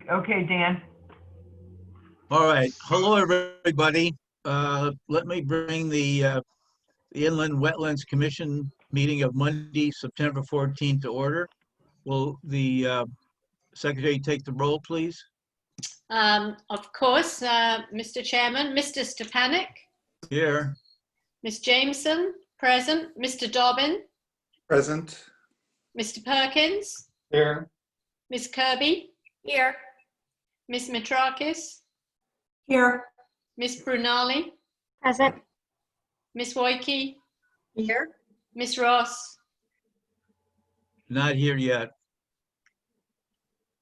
Okay, Dan. All right. Hello, everybody. Let me bring the Inland Wetlands Commission meeting of Monday, September 14th to order. Will the secretary take the roll, please? Of course, Mr. Chairman, Mr. Stepanek, Here. Ms. Jameson, present, Mr. Dobbin, Present. Mr. Perkins, Here. Ms. Kirby, Here. Ms. Mitrakis, Here. Ms. Brunali, Present. Ms. Woike, Here. Ms. Ross. Not here yet.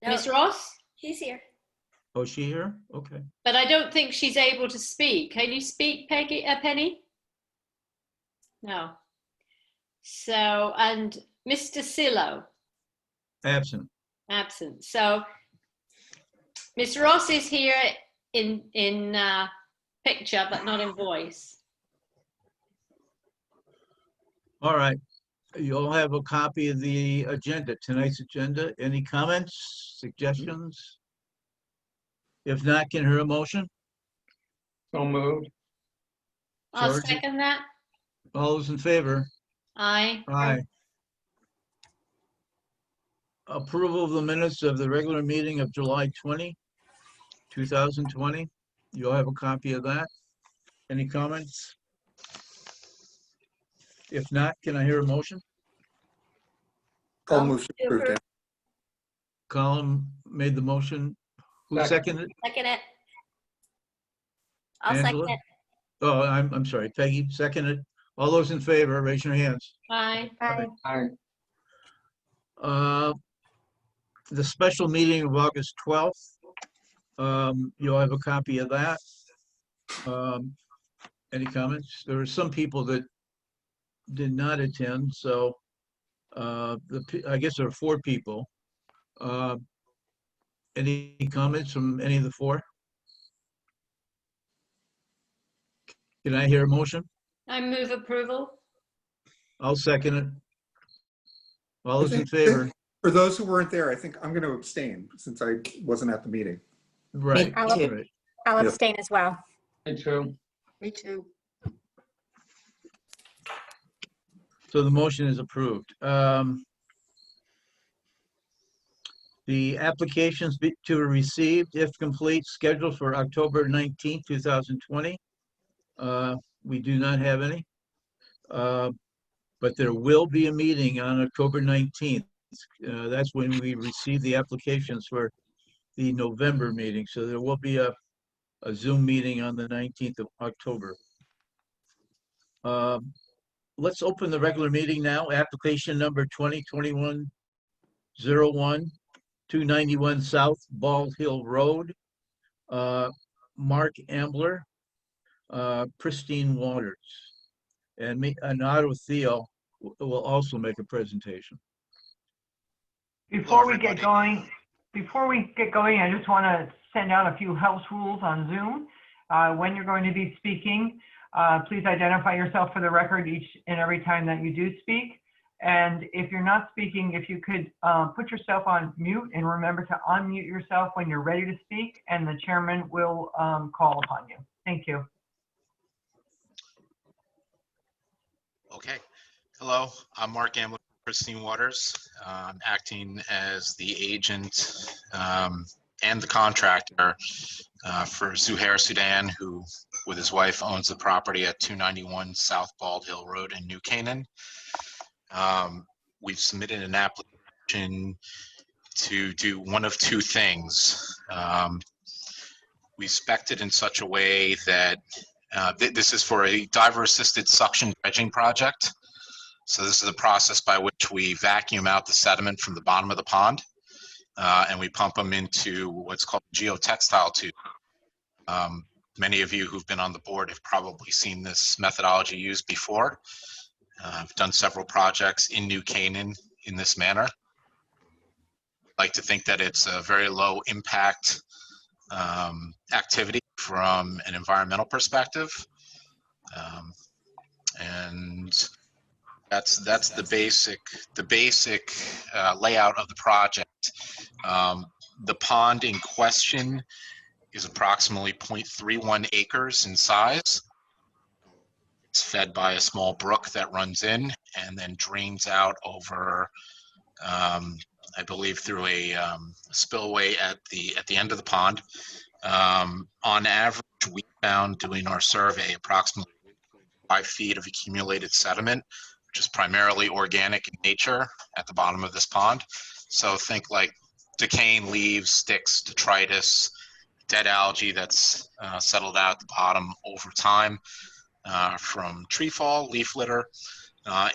No, Ms. Ross? she's here. Oh, is she here? Okay. But I don't think she's able to speak. Can you speak, Penny? No. So, and Mr. Sillo? Absent. Absent. So, Ms. Ross is here in picture, but not in voice. All right. You all have a copy of the agenda, tonight's agenda. Any comments, suggestions? If not, can I hear a motion? So moved. I'll George? second that. All those in favor? Aye. Aye. Approval of the minutes of the regular meeting of July 20, 2020. You all have a copy of that. Any comments? If not, can I hear a motion? I'll move to approve that. Colin made the motion. Who seconded it? Second it. I'll Angela? second it. Oh, I'm sorry. Peggy seconded. All those in favor, raise your hands. Aye. Aye. Aye. The special meeting of August 12th. You'll have a copy of that. Any comments? There were some people that did not attend, so I guess there are 4 people. Any comments from any of the 4? Can I hear a motion? I move approval. I'll second it. All those in favor? For those who weren't there, I think I'm going to abstain since I wasn't at the meeting. Right. I'll- Right. I'll Yep. abstain as well. Me too. Me too. So the motion is approved. The applications to be received, if complete, scheduled for October 19th, 2020. We do not have any. But there will be a meeting on October 19th. That's when we receive the applications for the November meeting. So there will be a Zoom meeting on the 19th of October. Let's open the regular meeting now. Application number 2021-01, 291 South Bald Hill Road. Mark Ambler, Pristine Waters. And Otto Theo will also make a presentation. Before we get going, I just want to send out a few house rules on Zoom. When you're going to be speaking, please identify yourself for the record each and every time that you do speak. And if you're not speaking, if you could put yourself on mute and remember to unmute yourself when you're ready to speak, and the chairman will call upon you. Thank you. Okay. Hello, I'm Mark Ambler, Pristine Waters. I'm acting as the agent and the contractor for Zuhair Sudan, who, with his wife, owns the property at 291 South Bald Hill Road in New Canaan. We've submitted an application to do one of 2 things. We spec'd it in such a way that this is for a diver-assisted suction dredging project. So this is a process by which we vacuum out the sediment from the bottom of the pond, and we pump them into what's called geotextile tube. Many of you who've been on the board have probably seen this methodology used before. I've done several projects in New Canaan in this manner. I like to think that it's a very low impact activity from an environmental perspective. And that's the basic layout of the project. The pond in question is approximately 0.31 acres in size. It's fed by a small brook that runs in and then drains out over, I believe, through a spillway at the end of the pond. On average, we found doing our survey approximately 5 feet of accumulated sediment, which is primarily organic in nature at the bottom of this pond. So think like decaying leaves, sticks, detritus, dead algae that's settled out at the bottom over time from tree fall, leaf litter,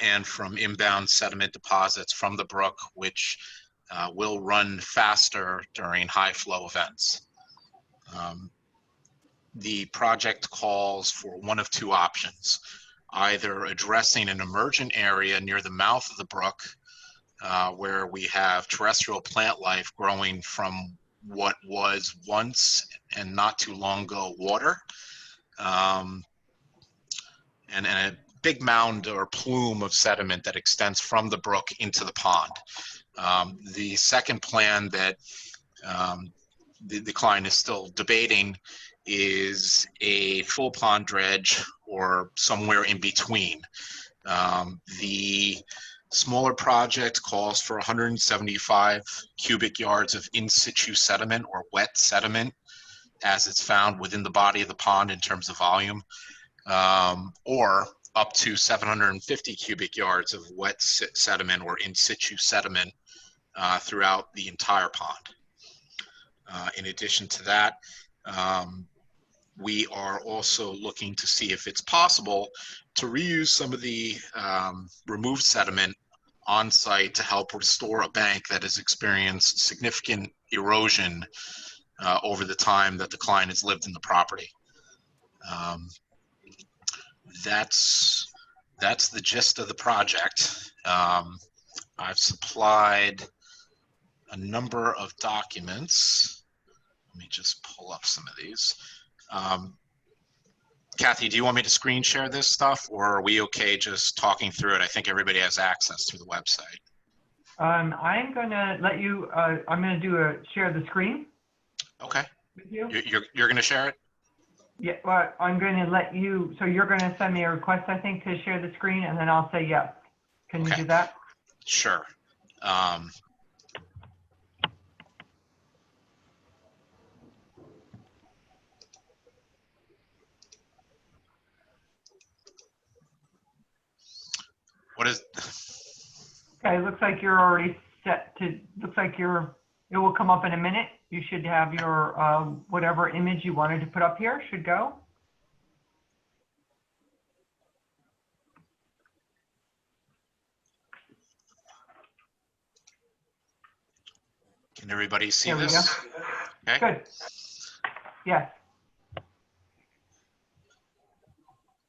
and from inbound sediment deposits from the brook, which will run faster during high flow events. The project calls for one of two options, either addressing an emergent area near the mouth of the brook where we have terrestrial plant life growing from what was once and not too long ago water, and a big mound or plume of sediment that extends from the brook into the pond. The second plan that the client is still debating is a full pond dredge or somewhere in between. The smaller project calls for 175 cubic yards of in situ sediment or wet sediment as it's found within the body of the pond in terms of volume, or up to 750 cubic yards of wet sediment or in situ sediment throughout the entire pond. In addition to that, we are also looking to see if it's possible to reuse some of the removed sediment on site to help restore a bank that has experienced significant erosion over the time that the client has lived in the property. That's the gist of the project. I've supplied a number of documents. Let me just pull up some of these. Kathy, do you want me to screen share this stuff, or are we okay just talking through it? I think everybody has access through the website. I'm going to let you, I'm going to do a share the screen. Okay. With you. You're going to share it? Yeah, well, I'm going to let you, so you're going to send me a request, I think, to share the screen, and then I'll say yes. Can you Okay. do that? Sure. What is? Okay, it looks like you're already set to, looks like it will come up in a minute. You should have your, whatever image you wanted to put up here should go. Can everybody see There we this? go. Okay. Good. Yes.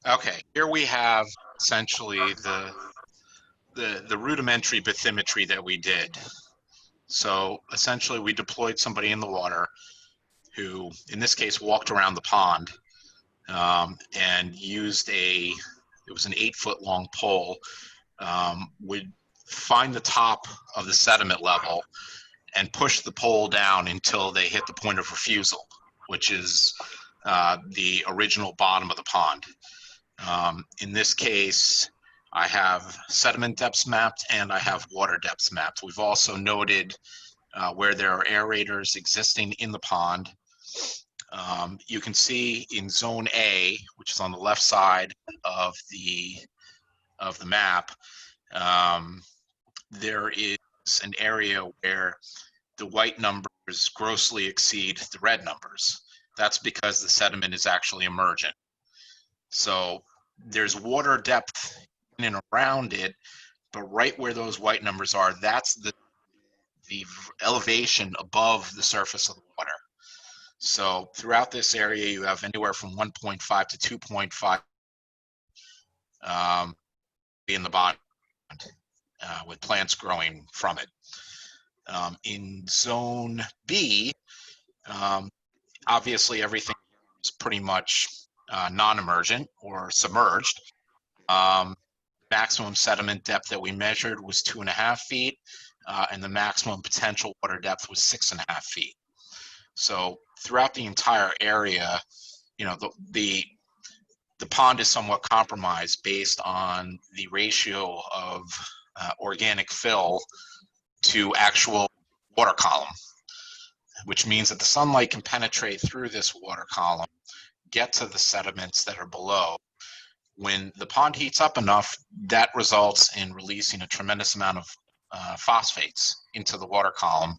Okay. Here we have essentially the rudimentary bathymetry that we did. So essentially, we deployed somebody in the water who, in this case, walked around the pond and used it was an 8-foot long pole, would find the top of the sediment level and push the pole down until they hit the point of refusal, which is the original bottom of the pond. In this case, I have sediment depths mapped and I have water depths mapped. We've also noted where there are aerators existing in the pond. You can see in zone A, which is on the left side of the map, there is an area where the white numbers grossly exceed the red numbers. That's because the sediment is actually emergent. So there's water depth in and around it, but right where those white numbers are, that's the elevation above the surface of the water. So throughout this area, you have anywhere from 1.5 to 2.5 in the bottom with plants growing from it. In zone B, obviously everything is pretty much non-emergent or submerged. Maximum sediment depth that we measured was 2.5 feet. and the maximum potential water depth was 6.5 feet. So throughout the entire area, you know, the pond is somewhat compromised based on the ratio of organic fill to actual water column, which means that the sunlight can penetrate through this water column, get to the sediments that are below. When the pond heats up enough, that results in releasing a tremendous amount of phosphates into the water column,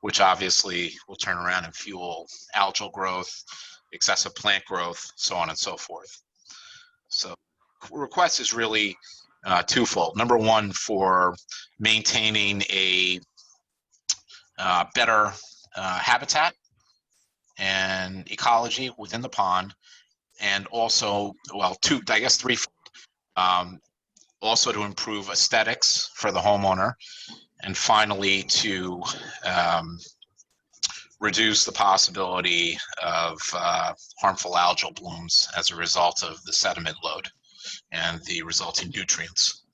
which obviously will turn around and fuel algal growth, excessive plant growth, so on and so forth. So request is really twofold. Number one, for maintaining a better habitat and ecology within the pond, and also, well, three, also to improve aesthetics for the homeowner, and finally to reduce the possibility of harmful algal blooms as a result of the sediment load and the resulting nutrients.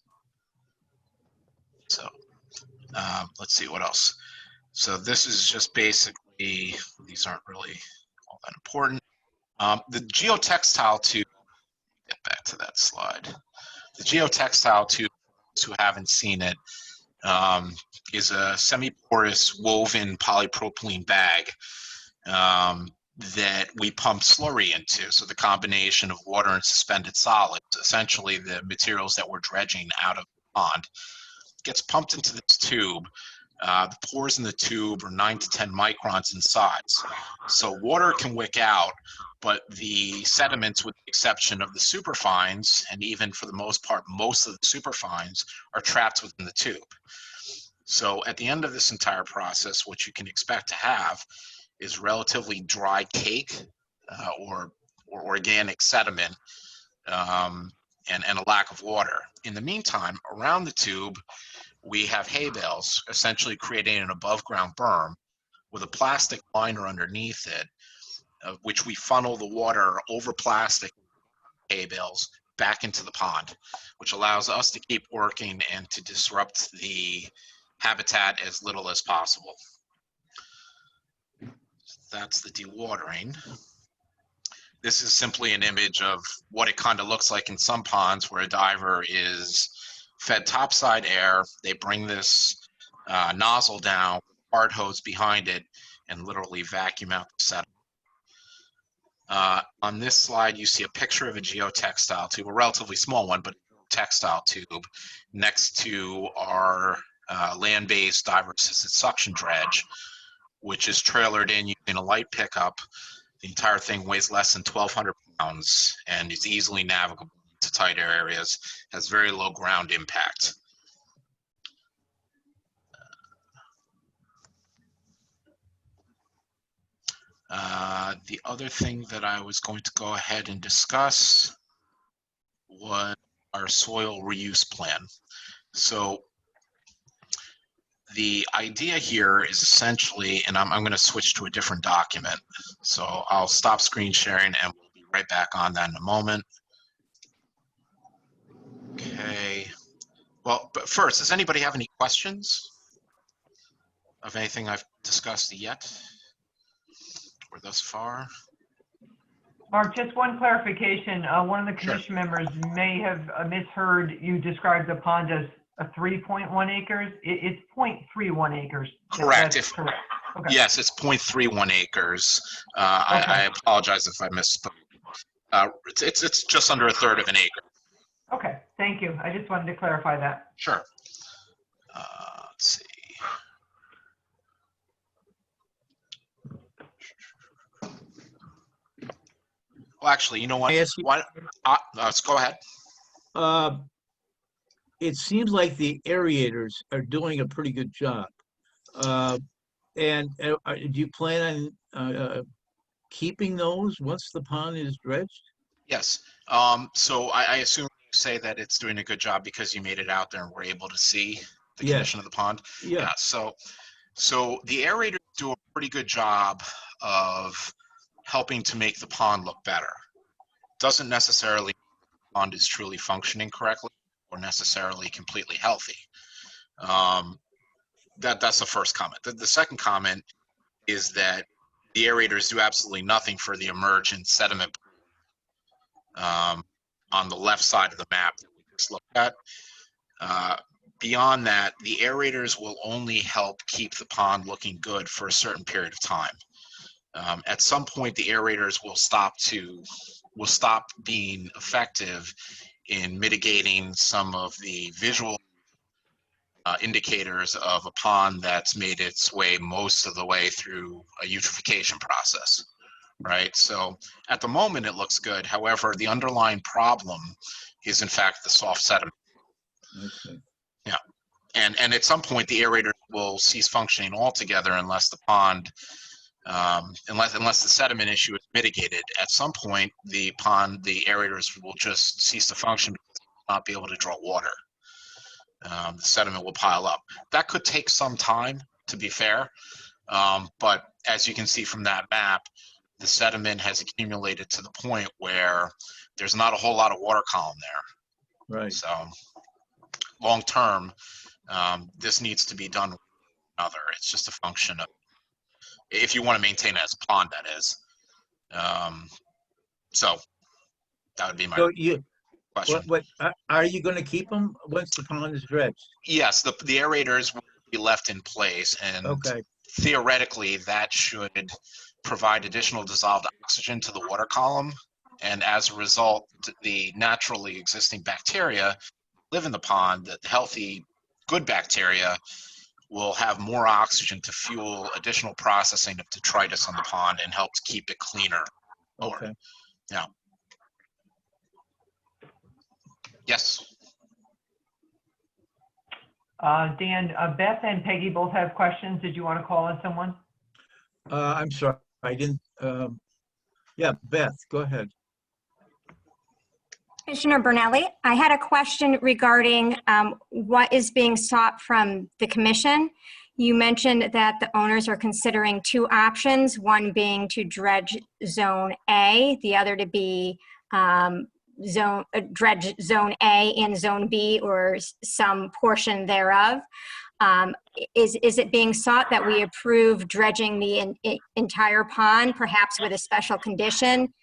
So let's see what else. So this is just basically, these aren't really all that important. The geotextile tube, get back to that slide. The geotextile tube, who haven't seen it, is a semi-porous woven polypropylene bag that we pump slurry into. So the combination of water and suspended solids, essentially the materials that we're dredging out of the pond, gets pumped into this tube. The pores in the tube are 9 to 10 microns in size. So water can wick out, but the sediments, with the exception of the superfines, and even for the most part, most of the superfines, are trapped within the tube. So at the end of this entire process, what you can expect to have is relatively dry cake or organic sediment and a lack of water. In the meantime, around the tube, we have hay bales, essentially creating an above ground berm with a plastic liner underneath it, which we funnel the water over plastic hay bales back into the pond, which allows us to keep working and to disrupt the habitat as little as possible. That's the dewatering. This is simply an image of what it kind of looks like in some ponds where a diver is fed topside air. They bring this nozzle down, hard hose behind it, and literally vacuum out the sediment. On this slide, you see a picture of a geotextile tube, a relatively small one, but textile tube, next to our land-based diver-assisted suction dredge, which is trailered in using a light pickup. The entire thing weighs less than 1,200 pounds and is easily navigable to tight areas, has very low ground impact. The other thing that I was going to go ahead and discuss was our soil reuse plan. So the idea here is essentially, and I'm going to switch to a different document. So I'll stop screen sharing and we'll be right back on that in a moment. Okay. Well, but first, does anybody have any questions of anything I've discussed yet or thus far? Mark, just one clarification. One of the Sure. commission members may have misheard you describe the pond as a 3.1 acres. It's 0.31 acres. Correct. That's correct. Okay. Yes, it's 0.31 acres. Okay. I apologize if I misspoke. It's just under a third of an acre. Okay, thank you. I just wanted to clarify that. Sure. Let's see. Well, actually, you know what? I ask you- Why, let's go ahead. It seems like the aerators are doing a pretty good job. And do you plan on keeping those once the pond is dredged? Yes. So I assume you say that it's doing a good job because you made it out there and were able to see the Yes. condition of the pond. Yeah. So the aerators do a pretty good job of helping to make the pond look better. Doesn't necessarily mean the pond is truly functioning correctly or necessarily completely healthy. that's the first comment. The second comment is that the aerators do absolutely nothing for the emergent sediment on the left side of the map that we just looked at. Beyond that, the aerators will only help keep the pond looking good for a certain period of time. At some point, the aerators will stop being effective in mitigating some of the visual indicators of a pond that's made its way most of the way through a eutrophication process, right? So at the moment, it looks good. However, the underlying problem is in fact the soft sediment. Okay. Yeah, and at some point, the aerator will cease functioning altogether unless the pond, unless the sediment issue is mitigated. At some point, the aerators will just cease to function because they will not be able to draw water. The sediment will pile up. That could take some time, to be fair, but as you can see from that map, the sediment has accumulated to the point where there's not a whole lot of water column there. Right. So long term, this needs to be done with another. It's just a function of, if you want to maintain it as a pond, that is. So that would be my So question. are you going to keep them once the pond is dredged? Yes, the aerators will be left in place, and Okay. theoretically that should provide additional dissolved oxygen to the water column, and as a result, the naturally existing bacteria live in the pond, the healthy, good bacteria will have more oxygen to fuel additional processing of detritus on the pond and help to keep it cleaner. Okay. Yeah. Yes. Dan, Beth and Peggy both have questions. Did you want to call on someone? I'm sorry, I didn't. Yeah, Beth, go ahead. Commissioner Bernelli, I had a question regarding what is being sought from the commission. You mentioned that the owners are considering two options, one being to dredge Zone A, the other to be dredge Zone A and Zone B, or some portion thereof. Is it being sought that we approve dredging the entire pond, perhaps with a special condition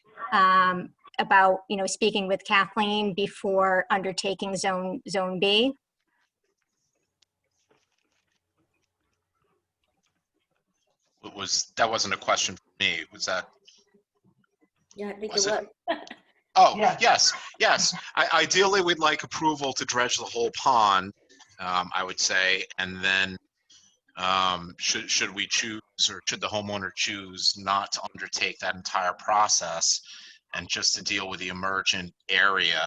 about, speaking with Kathleen before undertaking Zone B? That wasn't a question for me. Was that? Yeah, I think Was it it? was. Oh, Yes. yes. Ideally, we'd like approval to dredge the whole pond, I would say, and then should we choose, or should the homeowner choose not to undertake that entire process and just to deal with the emergent area,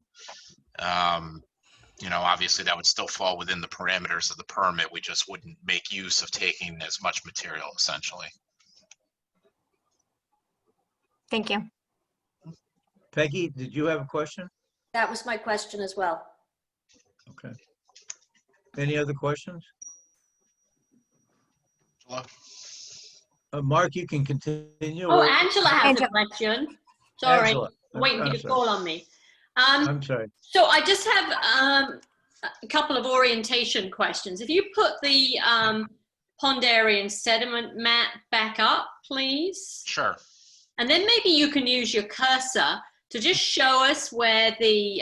obviously that would still fall within the parameters of the permit. We just wouldn't make use of taking as much material, essentially. Thank you. Peggy, did you have a question? That was my question as well. Okay. Any other questions? Hello? Mark, you can continue. Oh, or- Angela has a Angela. question. Sorry, Angela, waiting for I'm you to sorry. call on me. I'm sorry. So I just have a couple of orientation questions. If you put the pond area and sediment map back up, please. Sure. And then maybe you can use your cursor to just show us where the,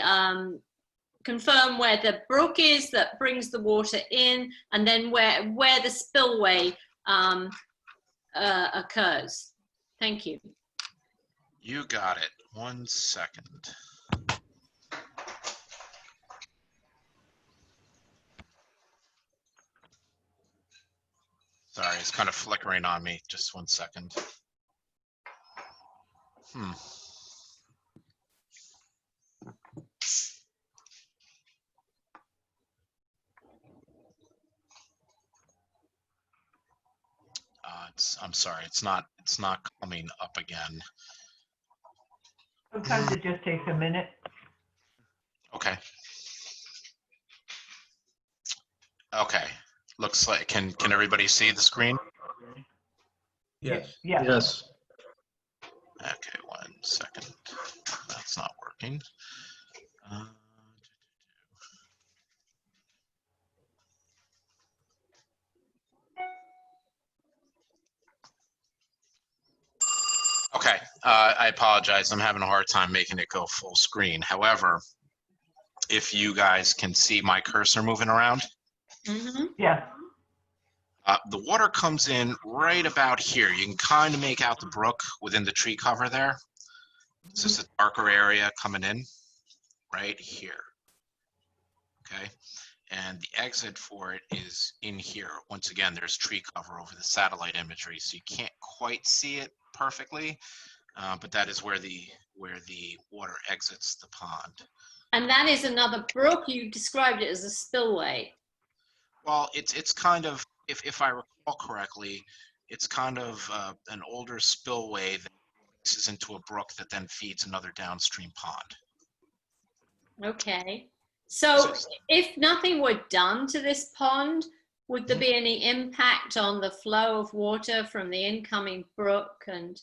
confirm where the brook is that brings the water in, and then where the spillway occurs. Thank you. You got it. 1 second. Sorry, it's kind of flickering on me. Just 1 second. I'm sorry, it's not coming up again. Sometimes it just takes a minute. Okay. Okay. Looks like, can everybody see the screen? Yes. Yes. Okay, 1 second. That's not working. I apologize. I'm having a hard time making it go full screen. However, if you guys can see my cursor moving around, Mm-hmm. Yes. the water comes in right about here. You can kind of make out the brook within the tree cover there. It's just a darker area coming in right here. Okay. And the exit for it is in here. Once again, there's tree cover over the satellite imagery, so you can't quite see it perfectly, but that is where the water exits the pond. And that is another brook. You described it as a spillway. Well, it's kind of, if I recall correctly, it's kind of an older spillway that mixes into a brook that then feeds another downstream pond. Okay. So if nothing were done to this pond, would there be any impact on the flow of water from the incoming brook and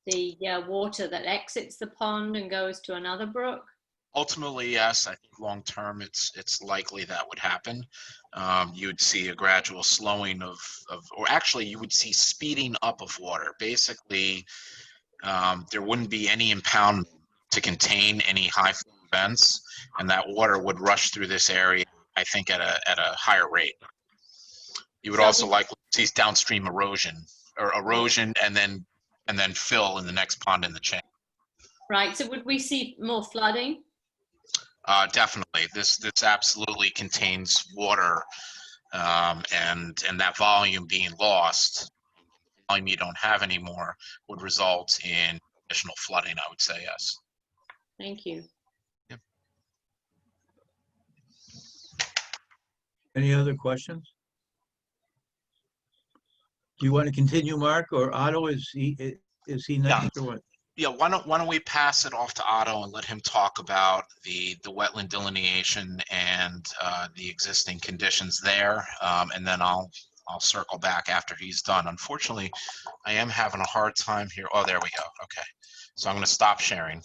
the water that exits the pond and goes to another brook? Ultimately, yes. I think long term, it's likely that would happen. You would see a gradual slowing of, or actually, you would see speeding up of water. Basically, there wouldn't be any impoundment to contain any high flow events, and that water would rush through this area, I think, at a higher rate. You would also likely see downstream erosion, and then fill in the next pond in the chain. Right. So would we see more flooding? Definitely, this absolutely contains water, and that volume being lost, volume you don't have anymore, would result in additional flooding. I would say yes. Thank you. Yep. Any other questions? Do you want to continue, Mark, or Otto? Is he next or what? Yeah, why don't we pass it off to Otto and let him talk about the wetland delineation and the existing conditions there, and then I'll circle back after he's done. Unfortunately, I am having a hard time here. Oh, there we go. Okay, so I'm going to stop sharing,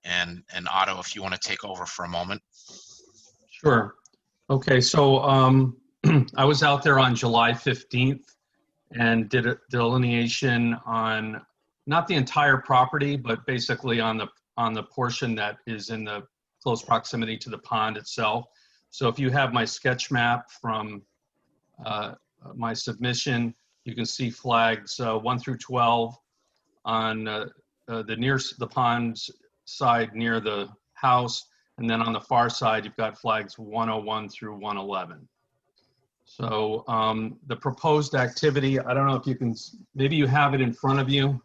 and Otto, if you want to take over for a moment. Sure. Okay, so I was out there on July 15th and did a delineation on not the entire property, but basically on the portion that is in the close proximity to the pond itself. So if you have my sketch map from my submission, you can see flags 1 through 12 on the pond's side near the house, and then on the far side you've got flags 101 through 111. So the proposed activity, I don't know if you can, maybe you have it in front of you.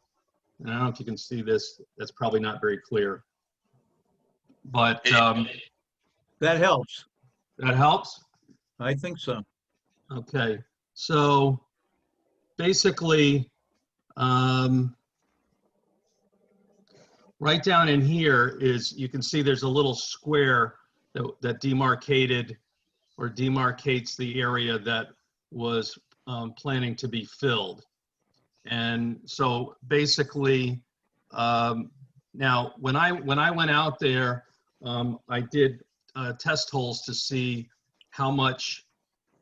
I don't know if you can see this. That's probably not very clear. But That helps. that helps? I think so. Okay. So basically, right down in here is, you can see there's a little square that demarcated or demarcates the area that was planning to be filled. And so basically, now when I went out there, I did test holes to see how much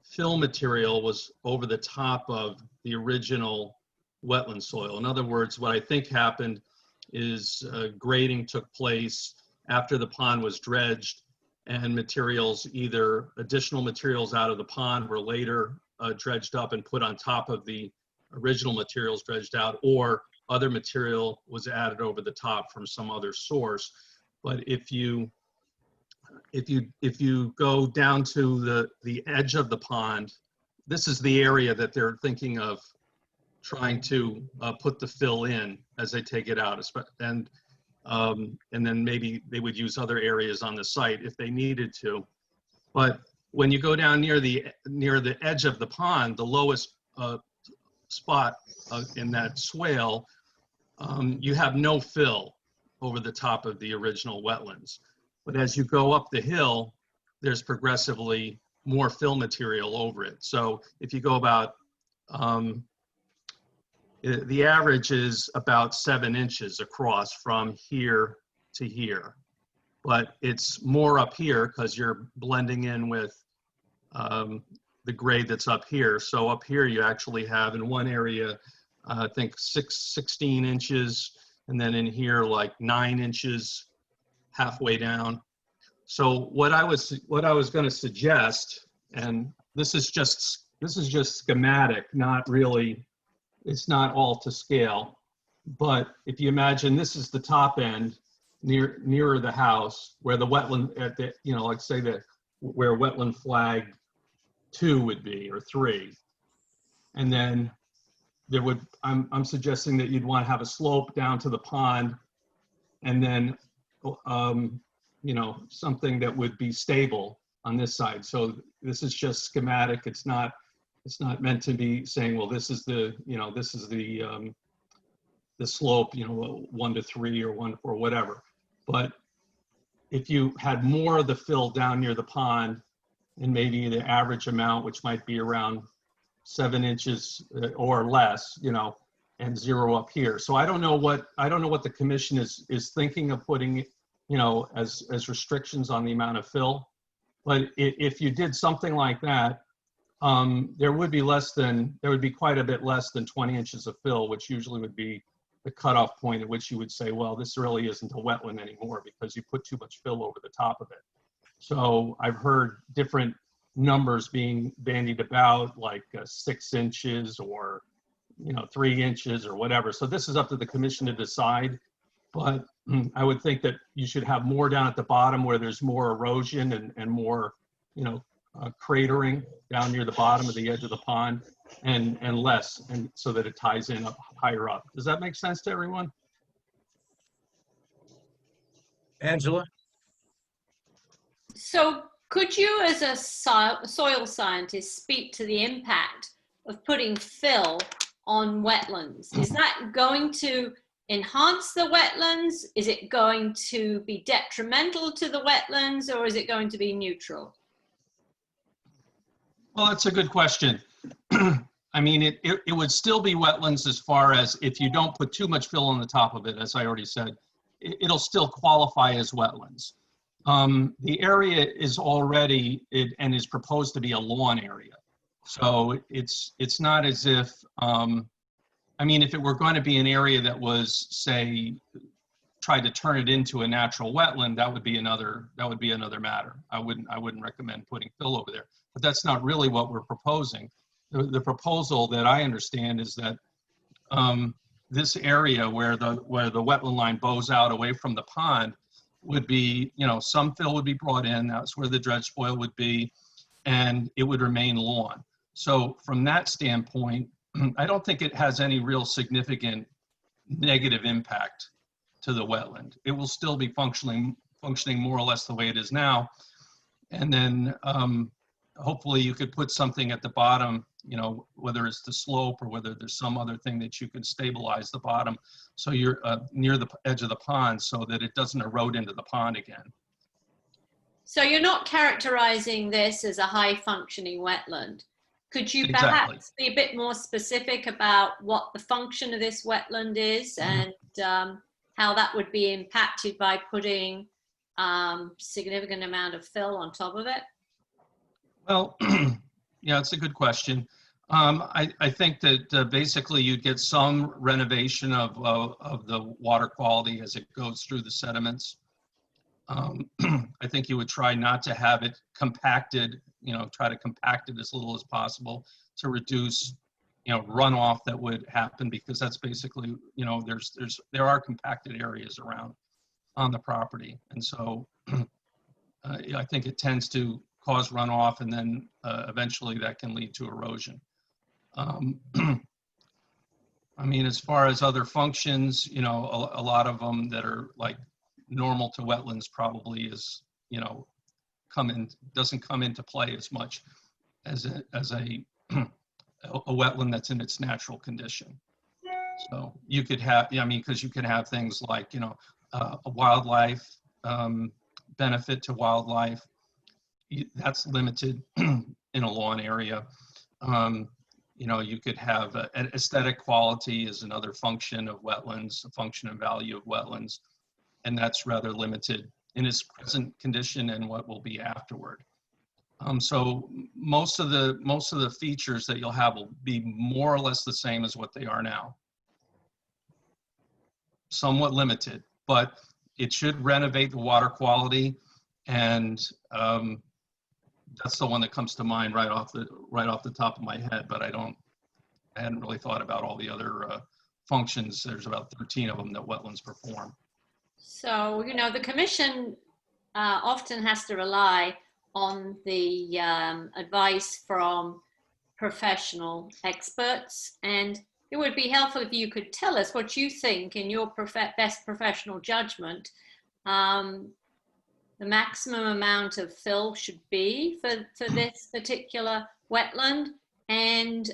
fill material was over the top of the original wetland soil. In other words, what I think happened is grading took place after the pond was dredged, and materials, either additional materials out of the pond were later dredged up and put on top of the original materials dredged out, or other material was added over the top from some other source. But if you go down to the edge of the pond, this is the area that they're thinking of trying to put the fill in as they take it out, and then maybe they would use other areas on the site if they needed to. But when you go down near the edge of the pond, the lowest spot in that swale, you have no fill over the top of the original wetlands. But as you go up the hill, there's progressively more fill material over it. So if you go about, the average is about 7 inches across from here to here. But it's more up here because you're blending in with the grade that's up here. So up here you actually have in one area, I think 16 inches, and then in here like 9 inches halfway down. So what I was going to suggest, and this is just schematic, not really, it's not all to scale. But if you imagine this is the top end nearer the house where the wetland at the, you know, like say that where wetland flag 2 would be, or 3. And then there would, I'm suggesting that you'd want to have a slope down to the pond, and then, you know, something that would be stable on this side. So this is just schematic. It's not meant to be saying, well, this is the, you know, this is the slope, you know, 1 to 3 or 1 to 4, whatever. But if you had more of the fill down near the pond, and maybe the average amount, which might be around 7 inches or less, you know, and 0 up here. So I don't know what the commission is thinking of putting, you know, as restrictions on the amount of fill. But if you did something like that, there would be quite a bit less than 20 inches of fill, which usually would be the cutoff point at which you would say, well, this really isn't a wetland anymore because you put too much fill over the top of it. So I've heard different numbers being bandied about, like 6 inches or, you know, 3 inches or whatever. So this is up to the commission to decide. But I would think that you should have more down at the bottom where there's more erosion and more, you know, cratering down near the bottom of the edge of the pond, and less, and so that it ties in up higher up. Does that make sense to everyone? Angela? So could you, as a soil scientist, speak to the impact of putting fill on wetlands? Is that going to enhance the wetlands? Is it going to be detrimental to the wetlands, or is it going to be neutral? Well, that's a good question. I mean, it would still be wetlands as far as if you don't put too much fill on the top of it, as I already said, it'll still qualify as wetlands. The area is already, and is proposed to be a lawn area. So it's not as if, I mean, if it were going to be an area that was, say, tried to turn it into a natural wetland, that would be another matter. I wouldn't recommend putting fill over there. But that's not really what we're proposing. The proposal that I understand is that this area where the wetland line bows out away from the pond would be, you know, some fill would be brought in. That's where the dredge spoil would be, and it would remain lawn. So from that standpoint, I don't think it has any real significant negative impact to the wetland. It will still be functioning more or less the way it is now. And then hopefully you could put something at the bottom, you know, whether it's the slope or whether there's some other thing that you can stabilize the bottom so you're near the edge of the pond so that it doesn't erode into the pond again. So you're not characterizing this as a high functioning wetland. Could you perhaps be a bit more specific about what the function of this wetland is and how that would be impacted by putting significant amount of fill on top of it? Well, yeah, it's a good question. I think that basically you'd get some renovation of the water quality as it goes through the sediments. I think you would try not to have it compacted, you know, try to compact it as little as possible to reduce, you know, runoff that would happen, because that's basically, you know, there are compacted areas around on the property. And so I think it tends to cause runoff, and then eventually that can lead to erosion. I mean, as far as other functions, you know, a lot of them that are like normal to wetlands probably is, you know, doesn't come into play as much as a wetland that's in its natural condition. So you could have, I mean, because you can have things like, you know, a wildlife benefit to wildlife. That's limited in a lawn area. You know, you could have an aesthetic quality is another function of wetlands, a function and value of wetlands, and that's rather limited in its present condition and what will be afterward. So most of the features that you'll have will be more or less the same as what they are now. somewhat limited, but it should renovate the water quality, and that's the one that comes to mind right off the top of my head. But I hadn't really thought about all the other functions. There's about 13 of them that wetlands perform. So, you know, the commission often has to rely on the advice from professional experts, and it would be helpful if you could tell us what you think, in your best professional judgment, the maximum amount of fill should be for this particular wetland, and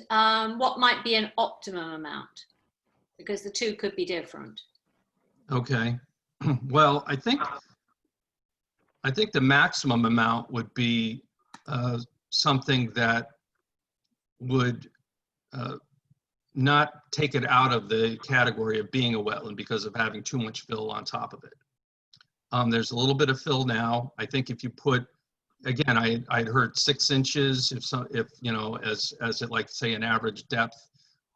what might be an optimum amount, because the two could be different. Okay. Well, I think the maximum amount would be something that would not take it out of the category of being a wetland because of having too much fill on top of it. There's a little bit of fill now. I think if you put, again, I'd heard 6 inches, if you know, as it, like, say, an average depth.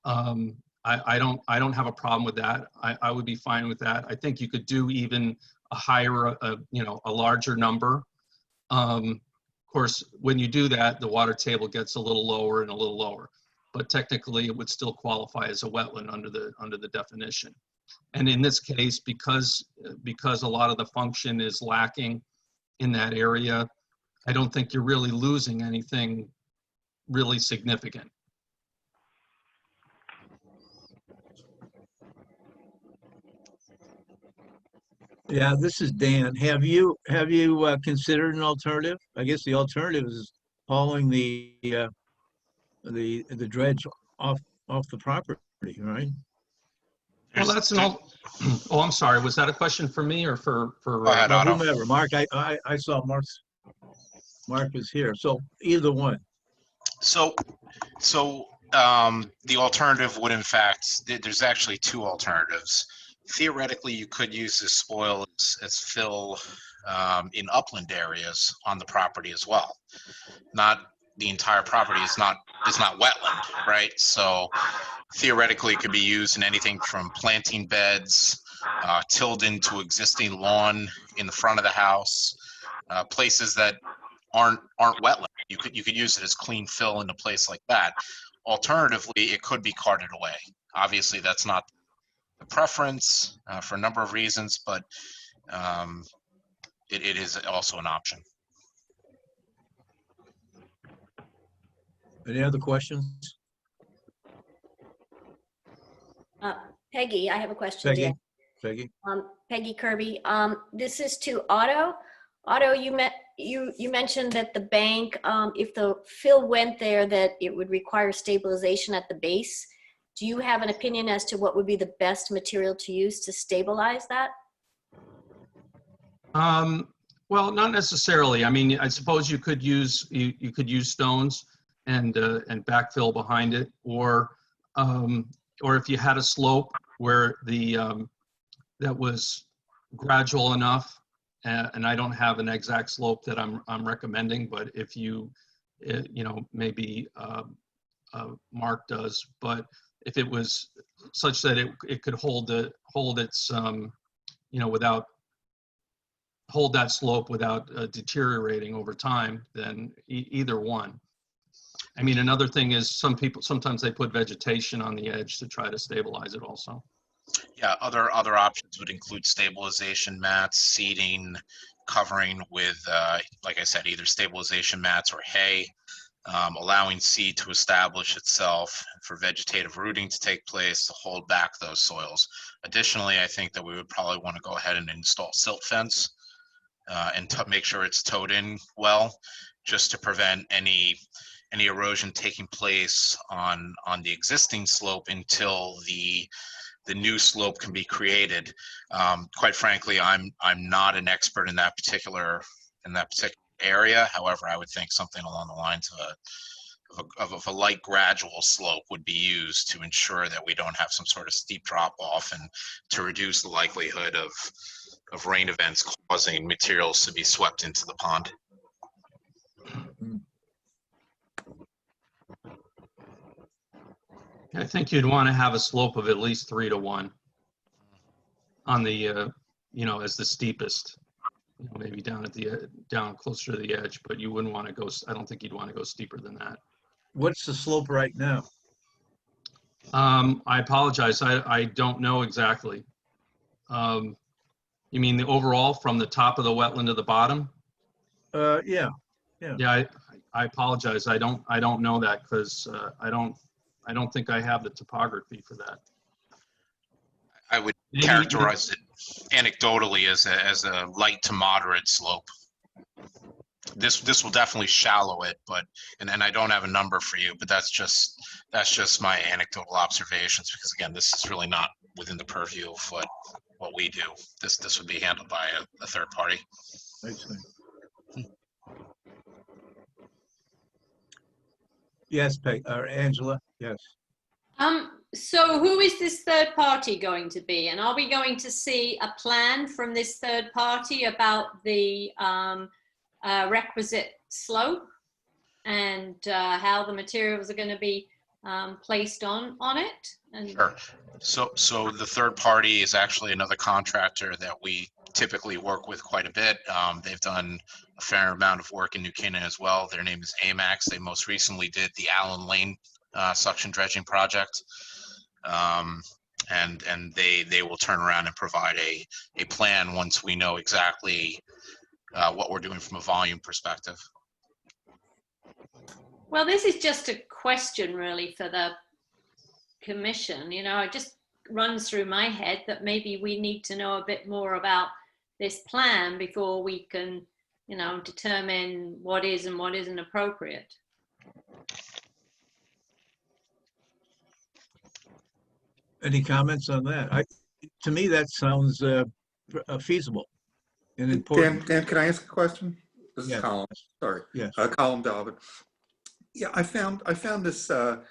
I don't have a problem with that. I would be fine with that. I think you could do even a higher, you know, a larger number. Of course, when you do that, the water table gets a little lower and a little lower, but technically it would still qualify as a wetland under the definition. And in this case, because a lot of the function is lacking in that area, I don't think you're really losing anything really significant. Yeah, this is Dan. Have you considered an alternative? I guess the alternative is hauling the dredge off the property, right? Well, that's an oh, I'm sorry. Was that a question for me or for Go ahead, Well, Otto. whomever. Mark, I saw Mark was here, so either one. So the alternative would, in fact, there's actually 2 alternatives. Theoretically, you could use this spoil as fill in upland areas on the property as well. Not the entire property is not wetland, right? So theoretically, it could be used in anything from planting beds, tilled into existing lawn in the front of the house, places that aren't wetland. You could use it as clean fill in a place like that. Alternatively, it could be carted away. Obviously, that's not the preference for a number of reasons, but it is also an option. Any other questions? Peggy, I have a question, Dan. Peggy? Peggy Kirby. This is to Otto. Otto, you mentioned that the bank, if the fill went there, that it would require stabilization at the base. Do you have an opinion as to what would be the best material to use to stabilize that? Well, not necessarily. I mean, I suppose you could use stones and backfill behind it, or if you had a slope where that was gradual enough, and I don't have an exact slope that I'm recommending, but if you know, maybe Mark does, but if it was such that it could hold its you know, hold that slope without deteriorating over time, then either one. I mean, another thing is sometimes they put vegetation on the edge to try to stabilize it also. Yeah, other options would include stabilization mats, seeding, covering with, like I said, either stabilization mats or hay, allowing seed to establish itself, for vegetative rooting to take place to hold back those soils. Additionally, I think that we would probably want to go ahead and install silt fence and make sure it's towed in well, just to prevent any erosion taking place on the existing slope until the new slope can be created. Quite frankly, I'm not an expert in that particular area. However, I would think something along the lines of a light gradual slope would be used to ensure that we don't have some sort of steep drop off, and to reduce the likelihood of rain events causing materials to be swept into the pond. I think you'd want to have a slope of at least 3 to 1. on the, as the steepest. Maybe down at the, down closer to the edge, but you wouldn't want to go, I don't think you'd want to go steeper than that. What's the slope right now? I apologize, I don't know exactly. You mean the overall from the top of the wetland to the bottom? Yeah, Yeah, I apologize. I don't know that because I don't think I have the topography for that. I would Maybe- characterize it anecdotally as a light to moderate slope. This will definitely shallow it, but and I don't have a number for you, but that's just my anecdotal observations, because again, this is really not within the purview of what we do. This would be handled by a third party. I see. Yes, Peg, or Angela, yes. So who is this third party going to be? And are we going to see a plan from this third party about the requisite slope and how the materials are going to be placed on it? And Sure. So the third party is actually another contractor that we typically work with quite a bit. They've done a fair amount of work in New Canaan as well. Their name is AMAX. They most recently did the Allen Lane suction dredging project. And they will turn around and provide a plan once we know exactly what we're doing from a volume perspective. well, this is just a question really for the commission. It just runs through my head that maybe we need to know a bit more about this plan before we can, determine what is and what isn't appropriate. Any comments on that? To me, that sounds feasible and important. Dan, can I ask a question? This is Yes. Colin, sorry. Yes. Colin Dobbin. Yeah, I found this a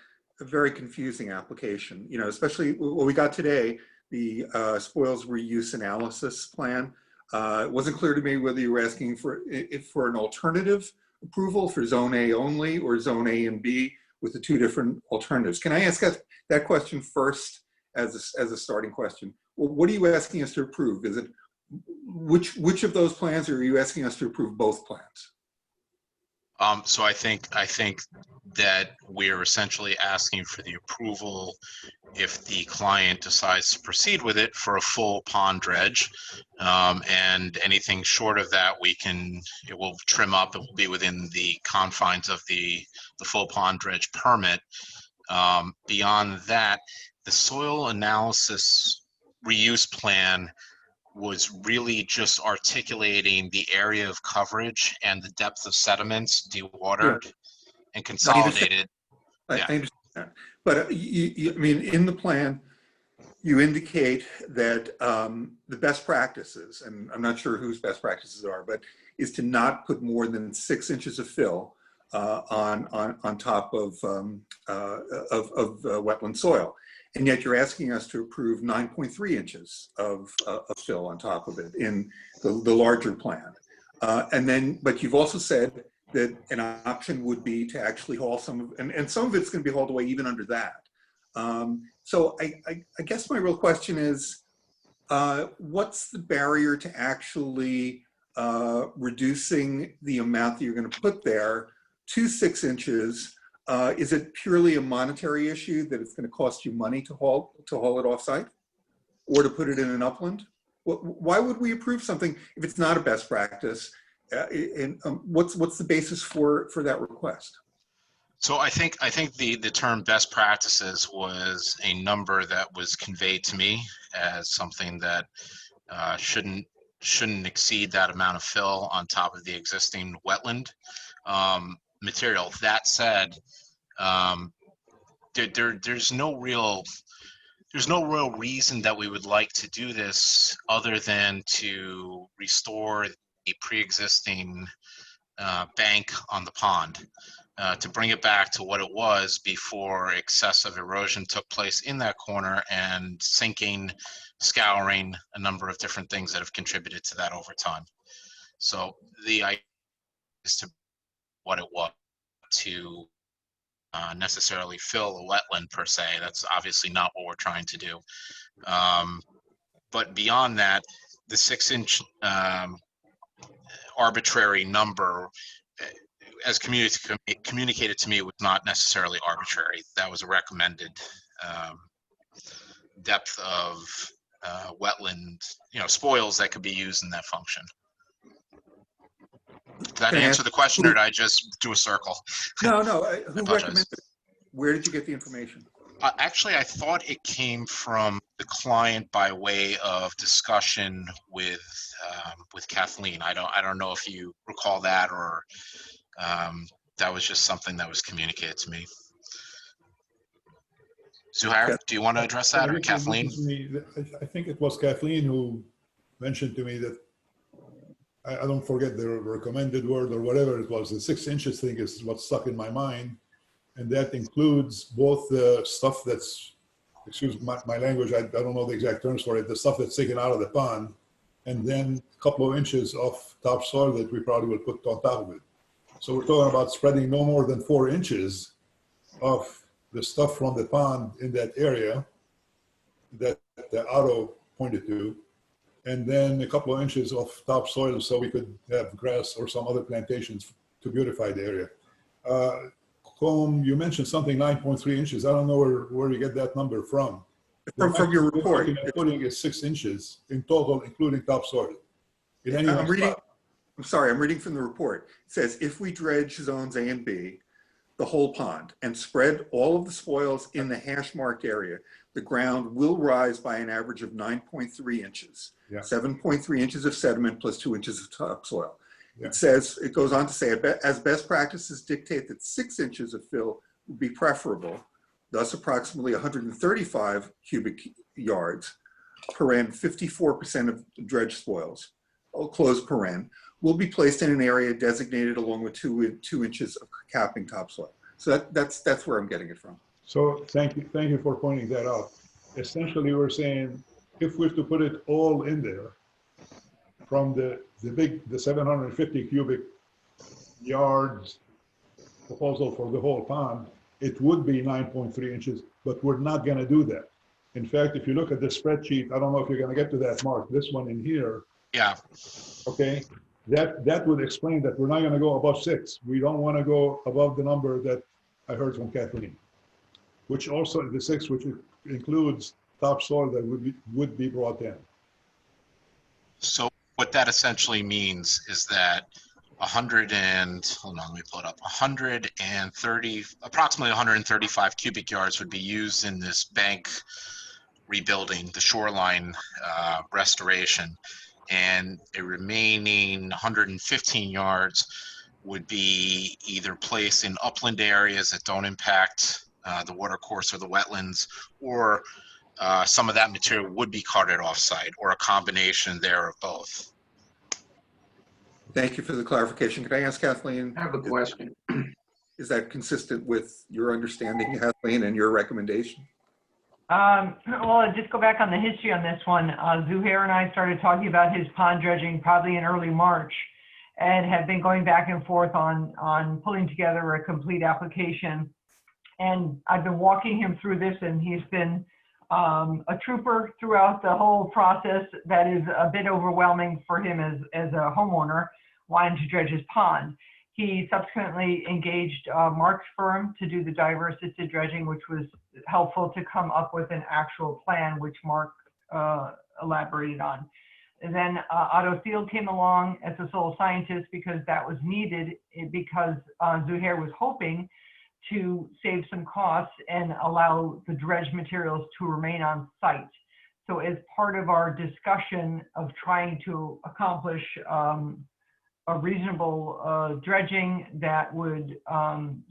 very confusing application, especially what we got today, the spoils reuse analysis plan. It wasn't clear to me whether you were asking for an alternative approval for zone A only or zone A and B with the two different alternatives. Can I ask that question first as a starting question? Well, what are you asking us to approve? Is it which of those plans, or are you asking us to approve both plans? So I think that we're essentially asking for the approval if the client decides to proceed with it for a full pond dredge, and anything short of that it will trim up. It will be within the confines of the full pond dredge permit. Beyond that, the soil analysis reuse plan was really just articulating the area of coverage and the depth of sediments dewatered and consolidated. I understand that. But I mean, in the plan, you indicate that the best practices, and I'm not sure whose best practices are, but is to not put more than 6 inches of fill on top of wetland soil. And yet you're asking us to approve 9.3 inches of fill on top of it in the larger plan. But you've also said that an option would be to actually haul some of, and some of it's going to be hauled away even under that. So I guess my real question is, what's the barrier to actually reducing the amount that you're going to put there to 6 inches? Is it purely a monetary issue that it's going to cost you money to haul it offsite, or to put it in an upland? Why would we approve something if it's not a best practice? What's the basis for that request? So I think the term best practices was a number that was conveyed to me as something that shouldn't exceed that amount of fill on top of the existing wetland material. That said, there's no real reason that we would like to do this other than to restore the pre-existing bank on the pond, to bring it back to what it was before excessive erosion took place in that corner, and sinking, scouring, a number of different things that have contributed to that over time. So the idea is to what it was to necessarily fill a wetland per se. That's obviously not what we're trying to do. But beyond that, the 6-inch arbitrary number, as communicated to me, was not necessarily arbitrary. That was a recommended depth of wetland, spoils that could be used in that function. Did that Can I answer ask the question, or did I just do a circle? No, who apologize. recommended it? Where did you get the information? Actually, I thought it came from the client by way of discussion with Kathleen. I don't know if you recall that, or that was just something that was communicated to me. Zuhair, do you want to address that, or Kathleen? I think it was Kathleen who mentioned to me that, I don't forget the recommended word or whatever it was, the 6 inches thing is what stuck in my mind. And that includes both the stuff that's, excuse my language, I don't know the exact terms for it, the stuff that's taken out of the pond, and then a couple of inches of topsoil that we probably will put on top of it. So we're talking about spreading no more than 4 inches of the stuff from the pond in that area that the Otto pointed to, and then a couple of inches of topsoil so we could have grass or some other plantations to beautify the area. Colm, you mentioned something 9.3 inches. I don't know where you get that number from. From your report. Putting is 6 inches in total, including topsoil. I'm reading from the report. It says, if we dredge zones A and B, the whole pond, and spread all of the spoils in the hash marked area, the ground will rise by an average of 9.3 inches. Yeah. 7.3 inches of sediment plus 2 inches of topsoil. Yeah. It goes on to say, as best practices dictate that 6 inches of fill would be preferable, thus approximately 135 cubic yards, paren 54% of dredge spoils, close paren, will be placed in an area designated along with 2 inches of capping topsoil. So that's where I'm getting it from. So thank you for pointing that out. Essentially, we're saying if we're to put it all in there, from the 750 cubic yards proposal for the whole pond, it would be 9.3 inches, but we're not going to do that. In fact, if you look at the spreadsheet, I don't know if you're going to get to that, Mark, this one in here. Yeah. Okay. That would explain that we're not going to go above 6. We don't want to go above the number that I heard from Kathleen, which also the 6, which includes topsoil that would be brought in. So what that essentially means is that approximately 135 cubic yards would be used in this bank rebuilding, the shoreline restoration, and a remaining 115 yards would be either placed in upland areas that don't impact the watercourse or the wetlands, or some of that material would be carted off-site, or a combination there of both. Thank you for the clarification. Can I ask Kathleen? I have a question. Is that consistent with your understanding, Kathleen, and your recommendation? Well, just go back on the history on this one. Zuhair and I started talking about his pond dredging probably in early March, and have been going back and forth on pulling together a complete application. And I've been walking him through this, and he's been a trooper throughout the whole process. That is a bit overwhelming for him as a homeowner wanting to dredge his pond. He subsequently engaged Mark's firm to do the diver-assisted dredging, which was helpful to come up with an actual plan, which Mark elaborated on. And then Otto Field came along as a sole scientist because that was needed, because Zuhair was hoping to save some costs and allow the dredge materials to remain on site. So as part of our discussion of trying to accomplish a reasonable dredging that would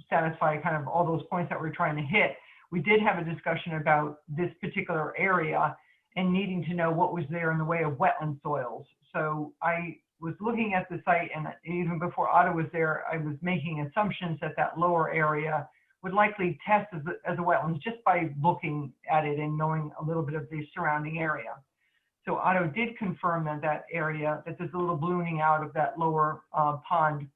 satisfy kind of all those points that we're trying to hit, we did have a discussion about this particular area and needing to know what was there in the way of wetland soils. So I was looking at the site, and even before Otto was there, I was making assumptions that that lower area would likely test as a wetlands just by looking at it and knowing a little bit of the surrounding area. So Otto did confirm that area, that there's a little ballooning out of that lower pond.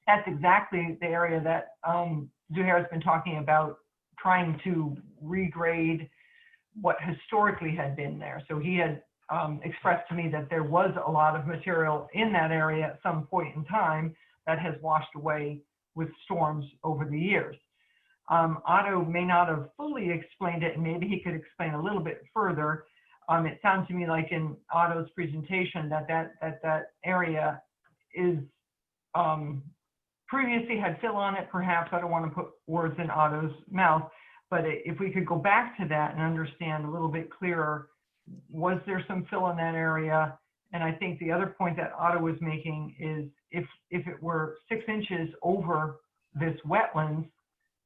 That's exactly the area that Zuhair has been talking about, trying to regrade what historically had been there. So he had expressed to me that there was a lot of material in that area at some point in time that has washed away with storms over the years. Otto may not have fully explained it, and maybe he could explain a little bit further. It sounds to me like in Otto's presentation that area is previously had fill on it, perhaps. I don't want to put words in Otto's mouth, but if we could go back to that and understand a little bit clearer, was there some fill in that area? And I think the other point that Otto was making is if it were 6 inches over this wetlands,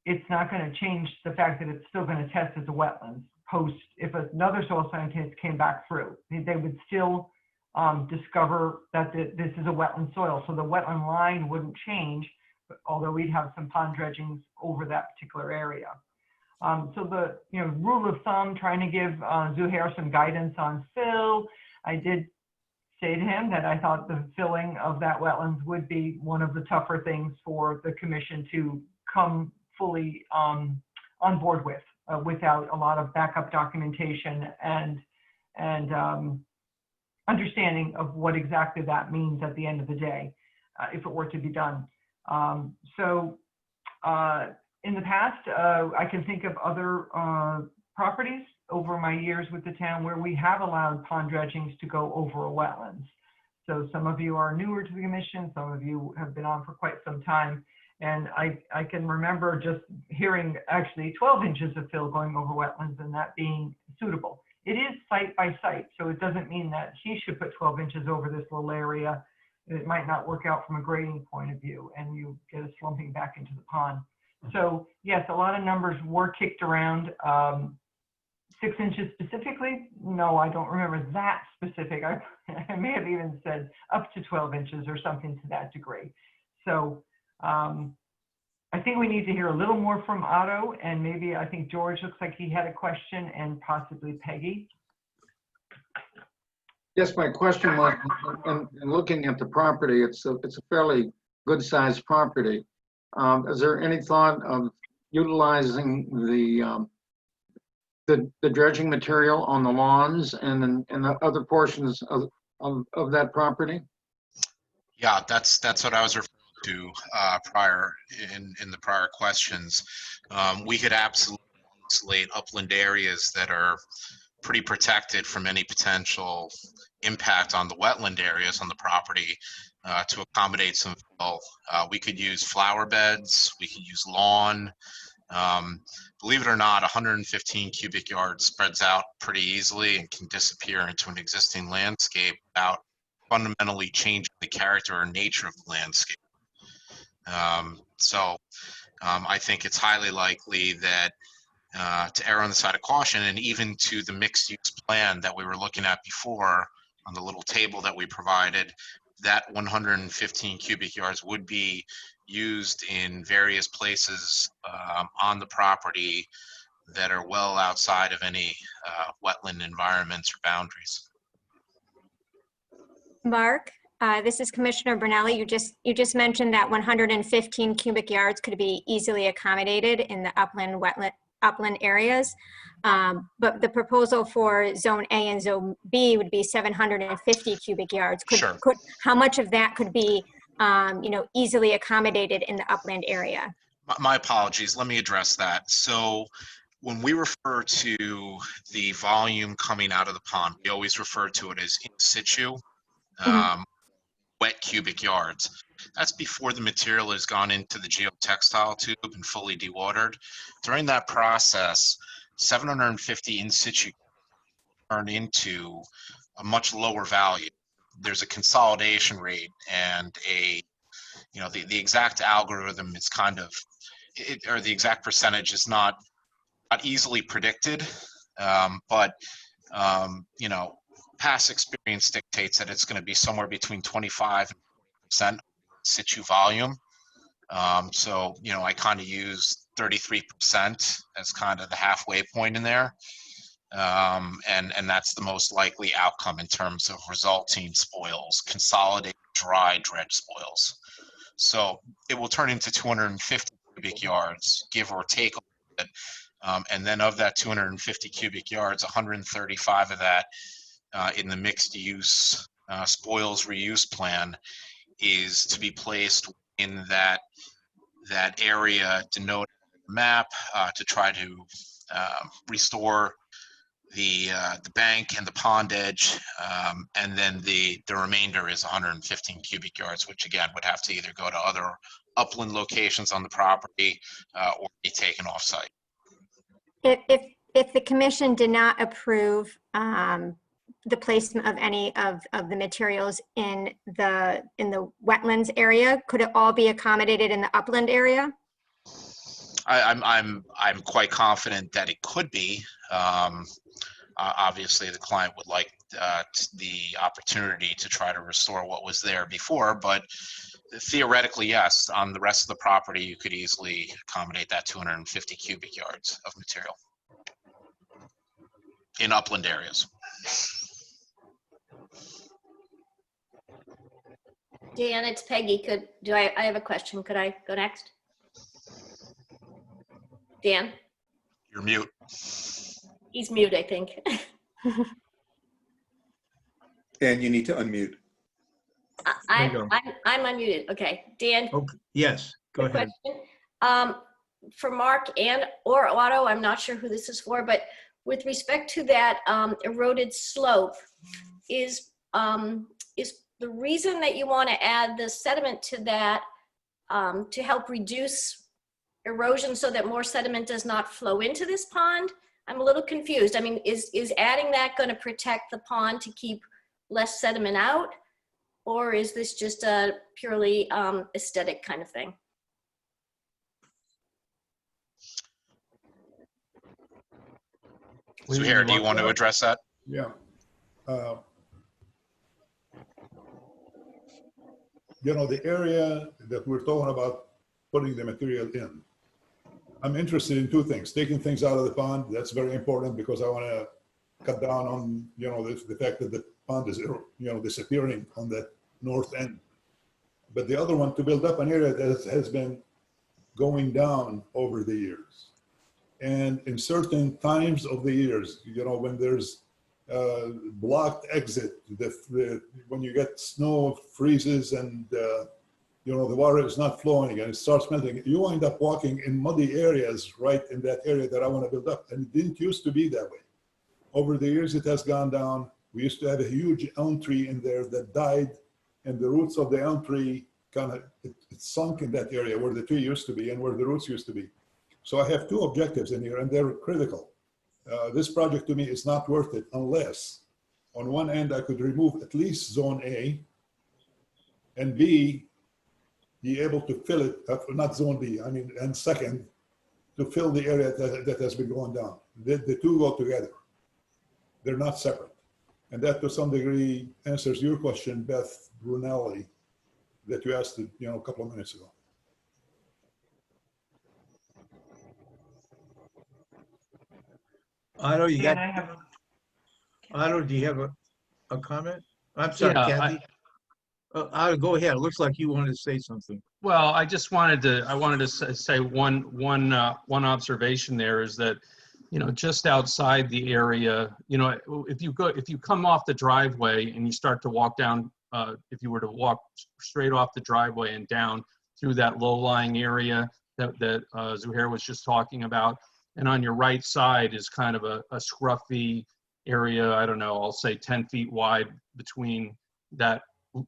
it's not going to change the fact that it's still going to test as a wetlands post. If another soil scientist came back through, they would still discover that this is a wetland soil. So the wetland line wouldn't change, although we'd have some pond dredgings over that particular area. So the rule of thumb, trying to give Zuhair some guidance on fill, I did say to him that I thought the filling of that wetlands would be one of the tougher things for the commission to come fully on board with, without a lot of backup documentation and understanding of what exactly that means at the end of the day, if it were to be done. In the past, I can think of other properties over my years with the town where we have allowed pond dredgings to go over a wetlands. So some of you are newer to the commission, some of you have been on for quite some time. And I can remember just hearing actually 12 inches of fill going over wetlands and that being suitable. It is site by site, so it doesn't mean that he should put 12 inches over this little area. It might not work out from a grading point of view and you get a slumping back into the pond. So yes, a lot of numbers were kicked around. 6 inches specifically? No, I don't remember that specific. I may have even said up to 12 inches or something to that degree. So I think we need to hear a little more from Otto, and maybe I think George looks like he had a question, and possibly Peggy. Yes, my question was, in looking at the property, it's a fairly good sized property. Is there any thought of utilizing the dredging material on the lawns and the other portions of that property? Yeah, that's what I was referring to prior in the prior questions. We could absolutely isolate upland areas that are pretty protected from any potential impact on the wetland areas on the property to accommodate some fill. We could use flower beds, we could use lawn. Believe it or not, 115 cubic yards spreads out pretty easily and can disappear into an existing landscape without fundamentally changing the character or nature of the landscape. I think it's highly likely that to err on the side of caution, and even to the mixed use plan that we were looking at before on the little table that we provided, that 115 cubic yards would be used in various places on the property that are well outside of any wetland environments or boundaries. Mark, this is Commissioner Brunelli. You just mentioned that 115 cubic yards could be easily accommodated in the upland areas. But the proposal for Zone A and Zone B would be 750 cubic yards. Sure. How much of that could be, easily accommodated in the upland area? My apologies. Let me address that. So when we refer to the volume coming out of the pond, we always refer to it as in situ, wet cubic yards. That's before the material has gone into the geotextile tube and fully dewatered. During that process, 750 in situ turn into a much lower value. There's a consolidation rate and the exact algorithm is kind of, or the exact percentage is not easily predicted, but past experience dictates that it's going to be somewhere between 25% situ volume. I kind of use 33% as kind of the halfway point in there. And that's the most likely outcome in terms of resulting spoils, consolidated dry dredge spoils. So it will turn into 250 cubic yards, give or take a little bit. And then of that 250 cubic yards, 135 of that in the mixed use spoils reuse plan is to be placed in that area denoted on the map to try to restore the bank and the pond edge, and then the remainder is 115 cubic yards, which again would have to either go to other upland locations on the property or be taken off-site. If the commission did not approve the placement of any of the materials in the wetlands area, could it all be accommodated in the upland area? I'm quite confident that it could be. Obviously, the client would like the opportunity to try to restore what was there before, but theoretically, yes, on the rest of the property, you could easily accommodate that 250 cubic yards of material in upland areas. Dan, it's Peggy. I have a question. Could I go next? Dan? You're mute. He's mute, I think. And you need to unmute. I'm go. unmuted. Okay, Dan. Okay, yes, go quick ahead. question. For Mark or Otto, I'm not sure who this is for, but with respect to that eroded slope, is the reason that you want to add the sediment to that to help reduce erosion so that more sediment does not flow into this pond? I'm a little confused. I mean, is adding that going to protect the pond to keep less sediment out? Or is this just a purely aesthetic kind of thing? Zuhair, do you want to address that? Yeah. You know, the area that we're talking about putting the material in, I'm interested in two things. Taking things out of the pond, that's very important because I want to cut down on, you know, the fact that the pond is, you know, disappearing on that north end. But the other one, to build up an area that has been going down over the years. And in certain times of the years, you know, when there's blocked exit, when you get snow freezes and, you know, the water is not flowing and it starts melting, you wind up walking in muddy areas right in that area that I want to build up. And it didn't used to be that way. Over the years, it has gone down. We used to have a huge elm tree in there that died, and the roots of the elm tree kind of it sunk in that area where the tree used to be and where the roots used to be. So I have two objectives in here, and they're critical. This project to me is not worth it unless, on one end, I could remove at least zone A, and B, be able to fill it, not zone B, I mean, and second, to fill the area that has been going down. The two go together. They're not separate. And that to some degree answers your question, Beth Brunelli, that you asked, you know, a couple of minutes ago. Otto, you got, Dan, I have, Otto, do you have a comment? I'm sorry, Yeah, Kathy. Otto, go ahead. It looks like you wanted to say something. Well, I wanted to say one observation there is that, you know, just outside the area, you know, if you come off the driveway and you start to walk down, if you were to walk straight off the driveway and down through that low-lying area that Zuhair was just talking about, and on your right side is kind of a scruffy area, I don't know, I'll say 10 feet wide between that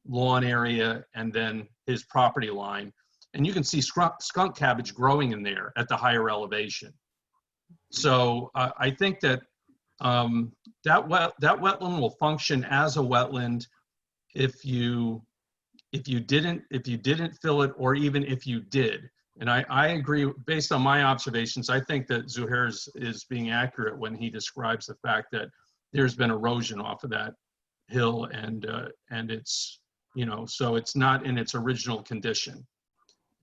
lawn area and then his property line. And you can see skunk cabbage growing in there at the higher elevation. So I think that that wetland will function as a wetland if you didn't fill it, or even if you did. And I agree, based on my observations, I think that Zuhair is being accurate when he describes the fact that there's been erosion off of that hill, and it's, you know, so it's not in its original condition.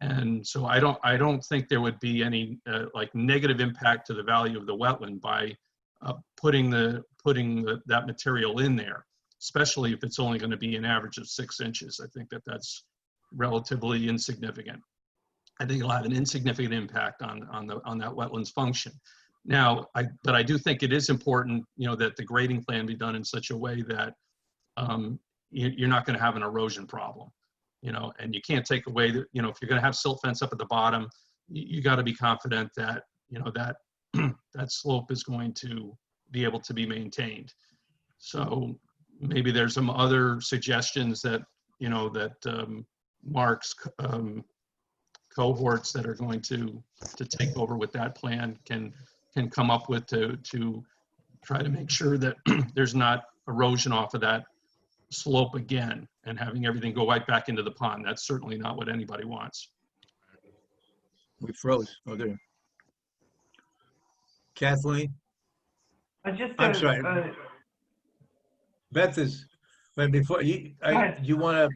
And so I don't think there would be any like negative impact to the value of the wetland by putting that material in there, especially if it's only going to be an average of 6 inches. I think that that's relatively insignificant. I think it'll have an insignificant impact on that wetlands function. But I do think it is important, that the grading plan be done in such a way that you're not going to have an erosion problem, and you can't take away that, if you're going to have silt fence up at the bottom, you got to be confident that, that that slope is going to be able to be maintained. So maybe there's some other suggestions that, Mark's cohorts that are going to take over with that plan can come up with to try to make sure that there's not erosion off of that slope again and having everything go right back into the pond. That's certainly not what anybody wants. We froze. Oh, there. Kathleen? I'm sorry. Beth is, but before you, you want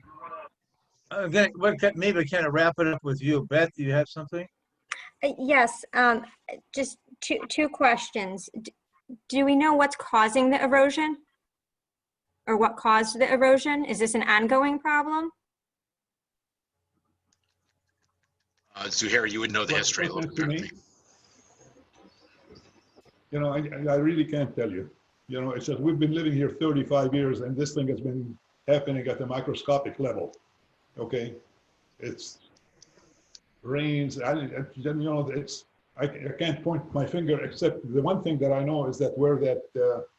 to, maybe kind of wrap it up with you. Beth, do you have something? Yes, just two questions. Do we know what's causing the erosion? Or what caused the erosion? Is this an ongoing problem? Zuhair, you would know the history a little bit better than me. I really can't tell you. It's just we've been living here 35 years and this thing has been happening at a microscopic level. Okay, it's rains. I can't point my finger, except the one thing that I know is that where that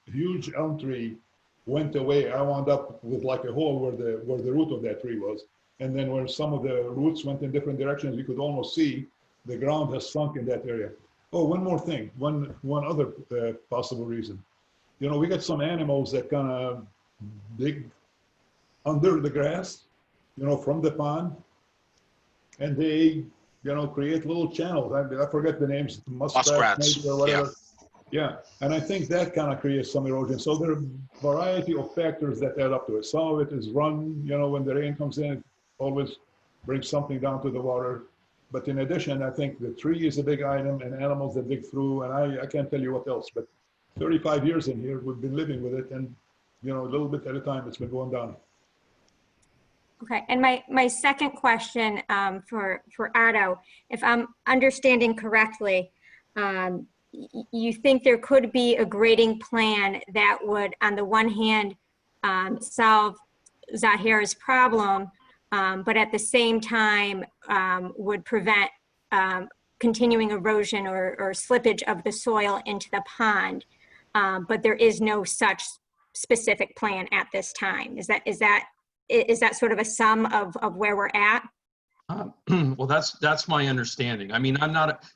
huge elm tree went away, I wound up with like a hole where the root of that tree was. And then where some of the roots went in different directions, you could almost see the ground has sunk in that area. Oh, one more thing, one other possible reason. We got some animals that kind of dig under the grass, from the pond, and they, create little channels. I forget the names, muskrats or whatever. Yeah, and I think that kind of creates some erosion. So there are a variety of factors that add up to it. Some of it is run, when the rain comes in, it always brings something down to the water. But in addition, I think the tree is a big item and animals that dig through, and I can't tell you what else, but 35 years in here, we've been living with it, and a little bit at a time, it's been going down. Okay, and my second question for Otto, if I'm understanding correctly, you think there could be a grading plan that would, on the one hand, solve Zahira's problem, but at the same time would prevent continuing erosion or slippage of the soil into the pond. But there is no such specific plan at this time. Is that sort of a sum of where we're at? Well, that's my understanding. I mean,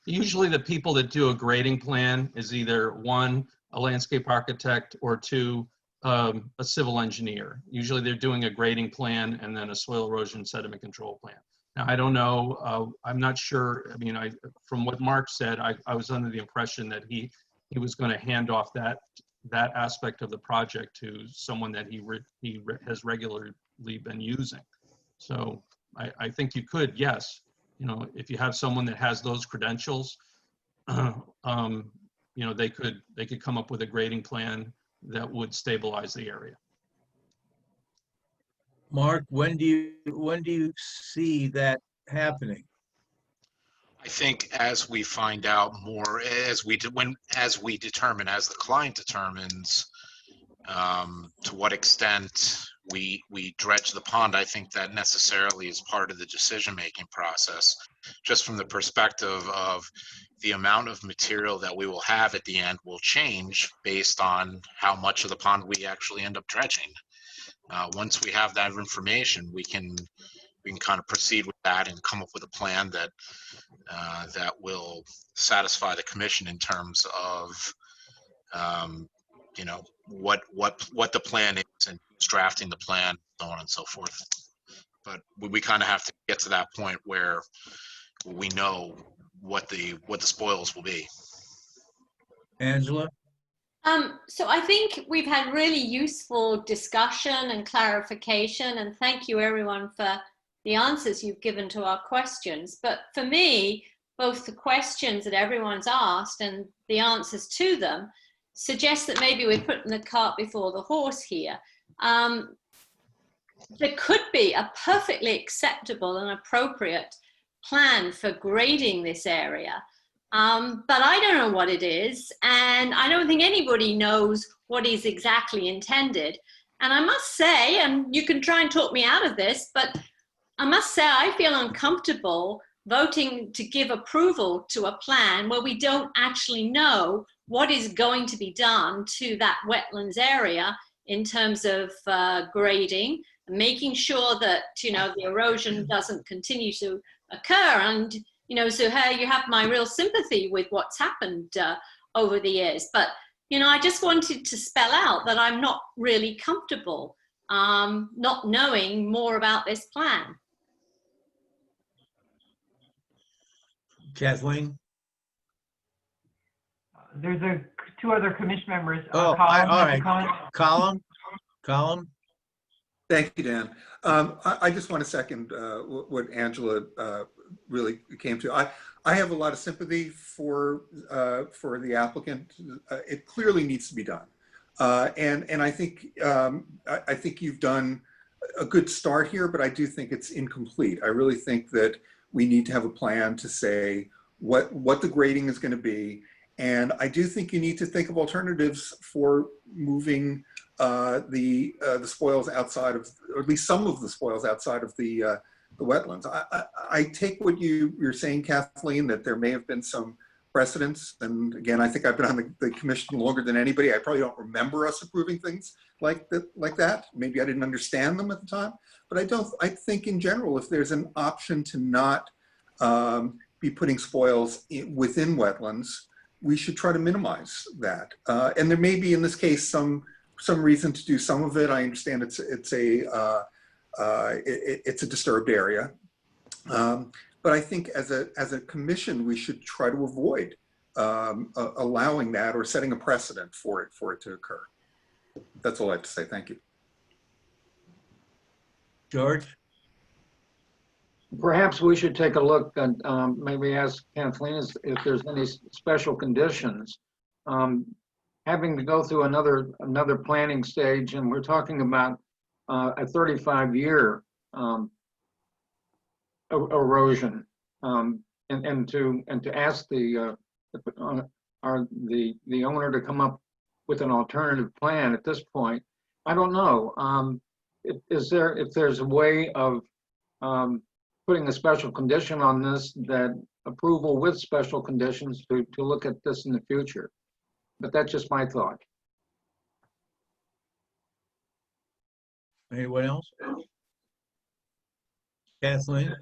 usually the people that do a grading plan is either one, a landscape architect, or two, a civil engineer. Usually they're doing a grading plan and then a soil erosion sediment control plan. Now, I don't know, I'm not sure. I mean, from what Mark said, I was under the impression that he was going to hand off that aspect of the project to someone that he has regularly been using. So I think you could, yes, if you have someone that has those credentials, they could come up with a grading plan that would stabilize the area. Mark, when do you see that happening? I think as we find out more, as the client determines to what extent we dredge the pond, I think that necessarily is part of the decision-making process, just from the perspective of the amount of material that we will have at the end will change based on how much of the pond we actually end up dredging. Once we have that information, we can kind of proceed with that and come up with a plan that will satisfy the commission in terms of what the plan is and who's drafting the plan, so on and so forth. But we kind of have to get to that point where we know what the spoils will be. Angela? So I think we've had really useful discussion and clarification, and thank you everyone for the answers you've given to our questions. But for me, both the questions that everyone's asked and the answers to them suggest that maybe we're putting the cart before the horse here. There could be a perfectly acceptable and appropriate plan for grading this area, But I don't know what it is, and I don't think anybody knows what is exactly intended. And I must say, and you can try and talk me out of this, but I must say I feel uncomfortable voting to give approval to a plan where we don't actually know what is going to be done to that wetlands area in terms of grading, making sure that, you know, the erosion doesn't continue to occur. And, you know, so you have my real sympathy with what's happened over the years. But, you know, I just wanted to spell out that I'm not really comfortable not knowing more about this plan. Kathleen? There's two other commission members. Oh, Colin all has a right. comment. Colin? Thank you, Dan. I just want to second what Angela really came to. I have a lot of sympathy for the applicant. It clearly needs to be done, and I think you've done a good start here, but I do think it's incomplete. I really think that we need to have a plan to say what the grading is going to be, and I do think you need to think of alternatives for moving the spoils outside of, or at least some of the spoils outside of the wetlands. I take what you're saying, Kathleen, that there may have been some precedents. And again, I think I've been on the commission longer than anybody. I probably don't remember us approving things like that. Maybe I didn't understand them at the time. But I think in general, if there's an option to not be putting spoils within wetlands, we should try to minimize that. And there may be, in this case, some reason to do some of it. I understand it's a disturbed area, but I think as a commission we should try to avoid allowing that or setting a precedent for it to occur. That's all I have to say. Thank you. George? Perhaps we should take a look and maybe ask Kathleen if there's any special conditions. Having to go through another planning stage, and we're talking about a 35-year erosion, and to ask the owner to come up with an alternative plan at this point, I don't know. If there's a way of putting a special condition on this, that approval with special conditions to look at this in the future. But that's just my thought. Anyone else? Kathleen?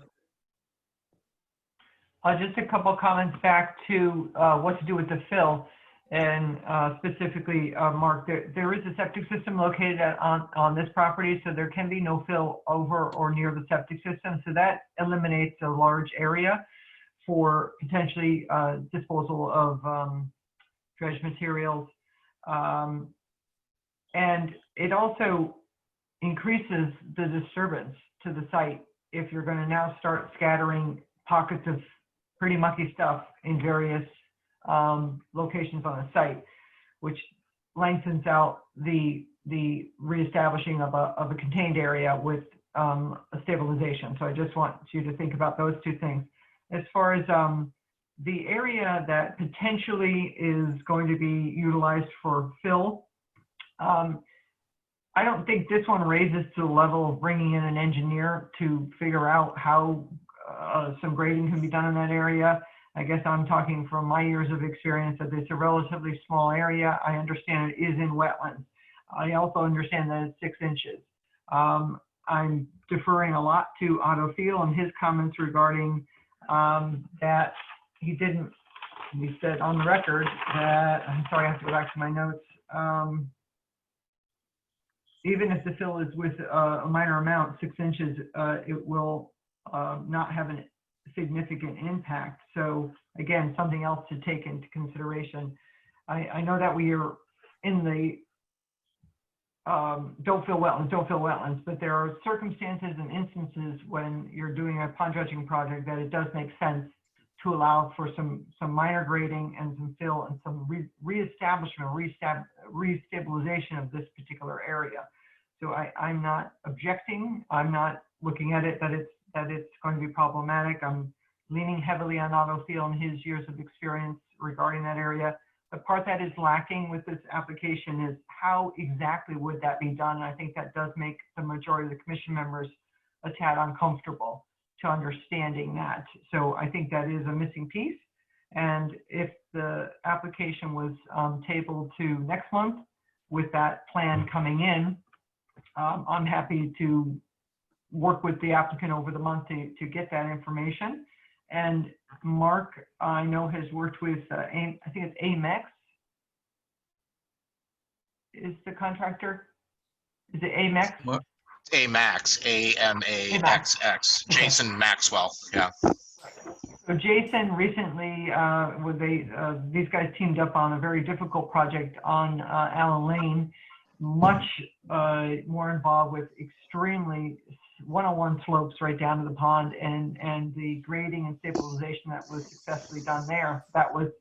Just a couple of comments back to what to do with the fill, and specifically, Mark, there is a septic system located on this property, so there can be no fill over or near the septic system. So that eliminates a large area for potentially disposal of dredge materials. And it also increases the disturbance to the site if you're going to now start scattering pockets of pretty mucky stuff in various locations on the site, which lengthens out the reestablishing of a contained area with a stabilization. So I just want you to think about those two things. As far as the area that potentially is going to be utilized for fill, I don't think this one raises to the level of bringing in an engineer to figure out how some grading can be done in that area. I guess I'm talking from my years of experience that it's a relatively small area. I understand it is in wetlands. I also understand that it's 6 inches. I'm deferring a lot to Otto Field and his comments regarding that he said on the record that, I'm sorry, I have to go back to my notes. Even if the fill is with a minor amount, 6 inches, it will not have a significant impact. So again, something else to take into consideration. I know that we are in the don't fill wetlands, but there are circumstances and instances when you're doing a pond dredging project that it does make sense to allow for some minor grading and some fill and some reestablishment, restabilization of this particular area. So I'm not objecting. I'm not looking at it that it's going to be problematic. I'm leaning heavily on Otto Thiel and his years of experience regarding that area. The part that is lacking with this application is how exactly would that be done? And I think that does make the majority of the commission members a tad uncomfortable to understanding that. So I think that is a missing piece. And if the application was tabled to next month with that plan coming in, I'm happy to work with the applicant over the month to get that information. And Mark, I know, has worked with, I think it's Amex is the contractor. Is it Amex? What? AMAX, AMAXX, Jason Maxwell, yeah. So Jason recently, these guys teamed up on a very difficult project on Allen Lane, much more involved with extremely one-on-one slopes right down to the pond, and the grading and stabilization that was successfully done there, that was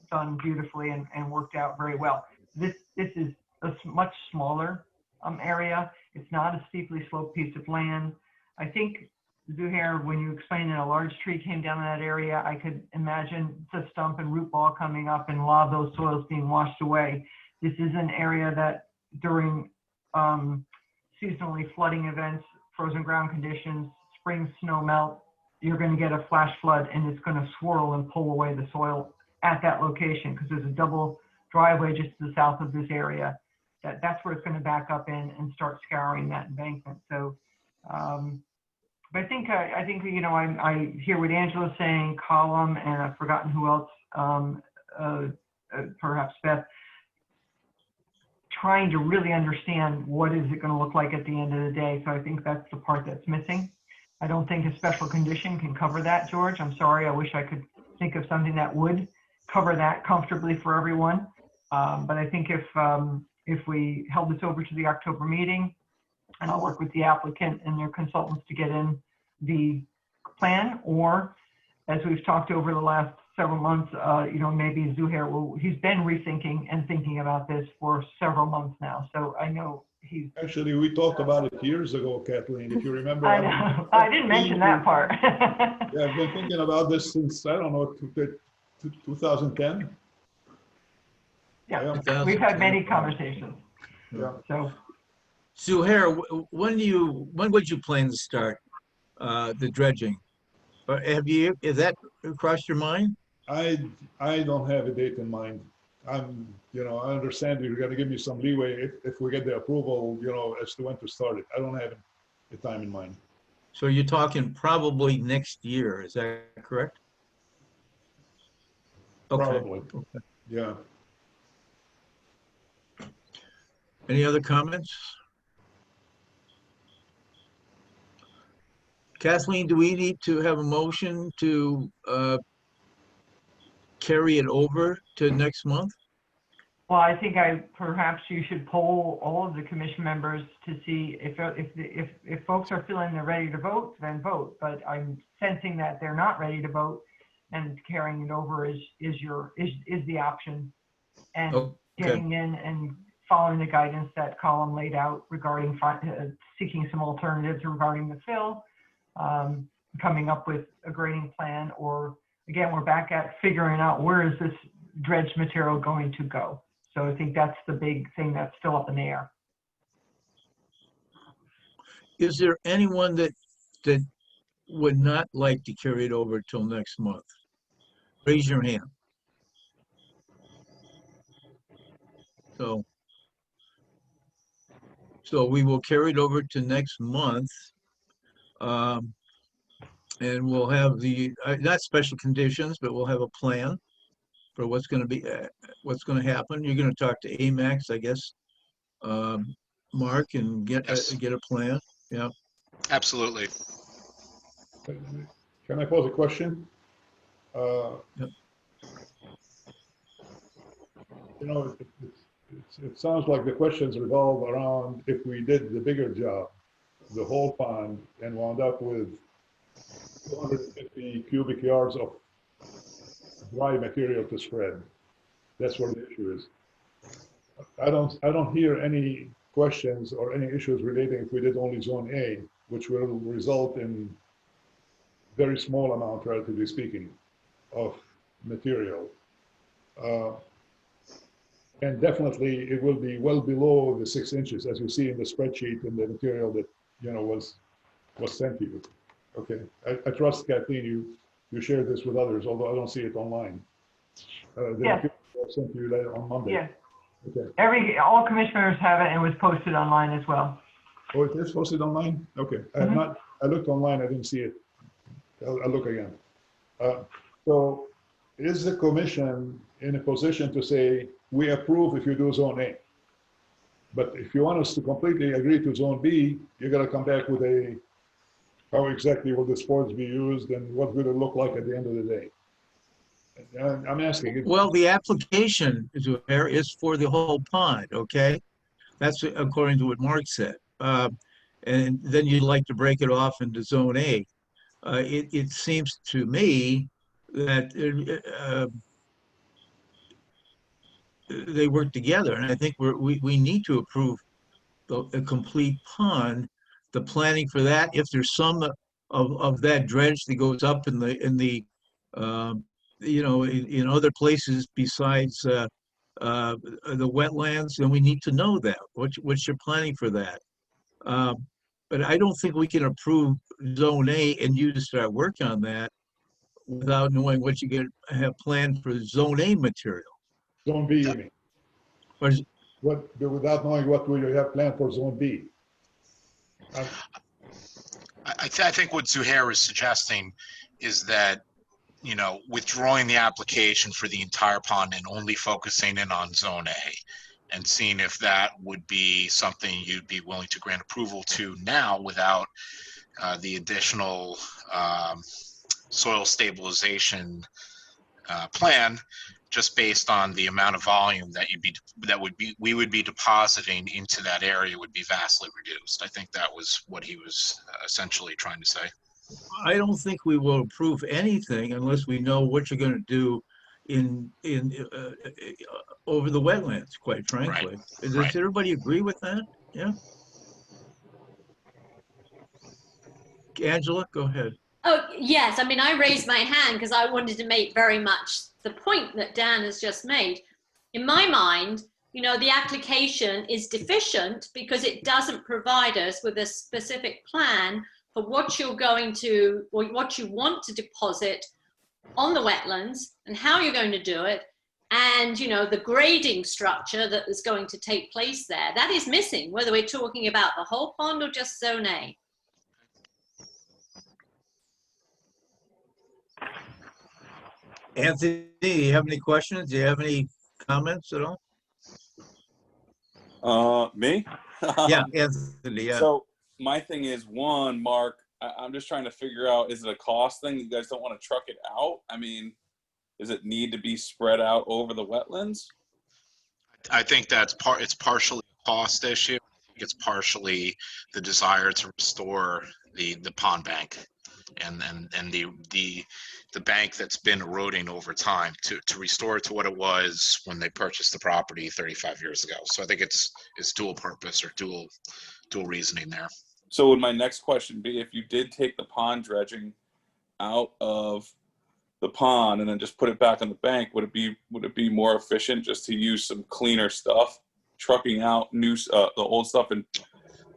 done beautifully and worked out very well. This is a much smaller area. It's not a steeply sloped piece of land. I think, Zuhair, when you explained that a large tree came down in that area, I could imagine the stump and root ball coming up and a lot of those soils being washed away. This is an area that during seasonally flooding events, frozen ground conditions, spring snow melt, you're going to get a flash flood and it's going to swirl and pull away the soil at that location because there's a double driveway just to the south of this area. That's where it's going to back up in and start scouring that embankment. So, but I think you know, I hear what Angela's saying, Column, and I've forgotten who else, perhaps Beth, trying to really understand what is it going to look like at the end of the day. So I think that's the part that's missing. I don't think a special condition can cover that, George. I'm sorry. I wish I could think of something that would cover that comfortably for everyone. But I think if we held this over to the October meeting, and I'll work with the applicant and their consultants to get in the plan, or as we've talked over the last several months, you know, maybe Zuhair he's been rethinking and thinking about this for several months now. So I know he's. Actually, we talked about it years ago, Kathleen, if you remember. I know. I didn't mention that part. Yeah, I've been thinking about this since, I don't know, 2010. Yeah, we've had many conversations. Yeah. So, Zuhair, when would you plan to start the dredging? Or is that crossed your mind? I don't have a date in mind. You know, I understand you're going to give me some leeway if we get the approval, you know, as to when to start it. I don't have a time in mind. So you're talking probably next year, is that correct? Okay. Probably. Okay. Yeah. Any other comments? Kathleen, do we need to have a motion to carry it over to next month? well, I think perhaps you should poll all of the commission members to see if folks are feeling they're ready to vote, then vote. But I'm sensing that they're not ready to vote, and carrying it over is the option. And Okay. getting in and following the guidance that Colin laid out regarding seeking some alternatives regarding the fill, coming up with a grading plan, or again, we're back at figuring out where is this dredged material going to go. So I think that's the big thing that's still up in the air. Is there anyone that would not like to carry it over till next month? Raise your hand. So we will carry it over to next month. And we'll have not special conditions, but we'll have a plan for what's going to happen. You're going to talk to AMAX, I guess, Mark, and get a plan. Yeah. Absolutely. Can I pose a question? Yep. You know, it sounds like the questions revolve around if we did the bigger job, the whole pond, and wound up with 250 cubic yards of dry material to spread. That's what the issue is. I don't hear any questions or any issues relating if we did only zone A, which will result in very small amount, relatively speaking, of material. And definitely it will be well below the 6 inches, as you see in the spreadsheet and the material that, you know, was sent to you. Okay, I trust Kathleen, you shared this with others, although I don't see it online. The Yes. material was sent to you later on Monday. Yes. Okay. All commissioners have it and it was posted online as well. Oh, it is posted online? Okay, I have not, I looked online, I didn't see it. I'll look again. So is the commission in a position to say, we approve if you do zone A? But if you want us to completely agree to zone B, you gotta come back with how exactly will the sports be used and what will it look like at the end of the day? And I'm asking. Well, the application is for the whole pond, okay? That's according to what Mark said. And then you'd like to break it off into zone A. It seems to me that they work together, and I think we need to approve a complete pond, the planning for that. If there's some of that dredge that goes up in the you know, in other places besides the wetlands, then we need to know that. What's your planning for that? But I don't think we can approve zone A and you to start work on that without knowing what you have planned for zone A material. Zone B, you mean? Or is, Without knowing what will you have planned for zone B? I think what Zuhair is suggesting is that, you know, withdrawing the application for the entire pond and only focusing in on zone A and seeing if that would be something you'd be willing to grant approval to now without the additional soil stabilization plan, just based on the amount of volume that we would be depositing into that area would be vastly reduced. I think that was what he was essentially trying to say. I don't think we will approve anything unless we know what you're going to do in over the wetlands, quite frankly. Right. Does everybody agree with that? Yeah. Angela, go ahead. Oh, yes. I mean, I raised my hand because I wanted to make very much the point that Dan has just made. In my mind, you know, the application is deficient because it doesn't provide us with a specific plan for what you're going to, or what you want to deposit on the wetlands and how you're going to do it. And, you know, the grading structure that is going to take place there, that is missing, whether we're talking about the whole pond or just zone A. Anthony, do you have any questions? Do you have any comments at all? Me? Yeah, Anthony, yeah. So my thing is, one, Mark, I'm just trying to figure out, is it a cost thing? You guys don't want to truck it out? I mean, does it need to be spread out over the wetlands? I think it's partially a cost issue. I think it's partially the desire to restore the pond bank and the bank that's been eroding over time, to restore it to what it was when they purchased the property 35 years ago. So I think it's dual purpose or dual reasoning there. So would my next question be, if you did take the pond dredging out of the pond and then just put it back on the bank, would it be more efficient just to use some cleaner stuff, trucking out the old stuff and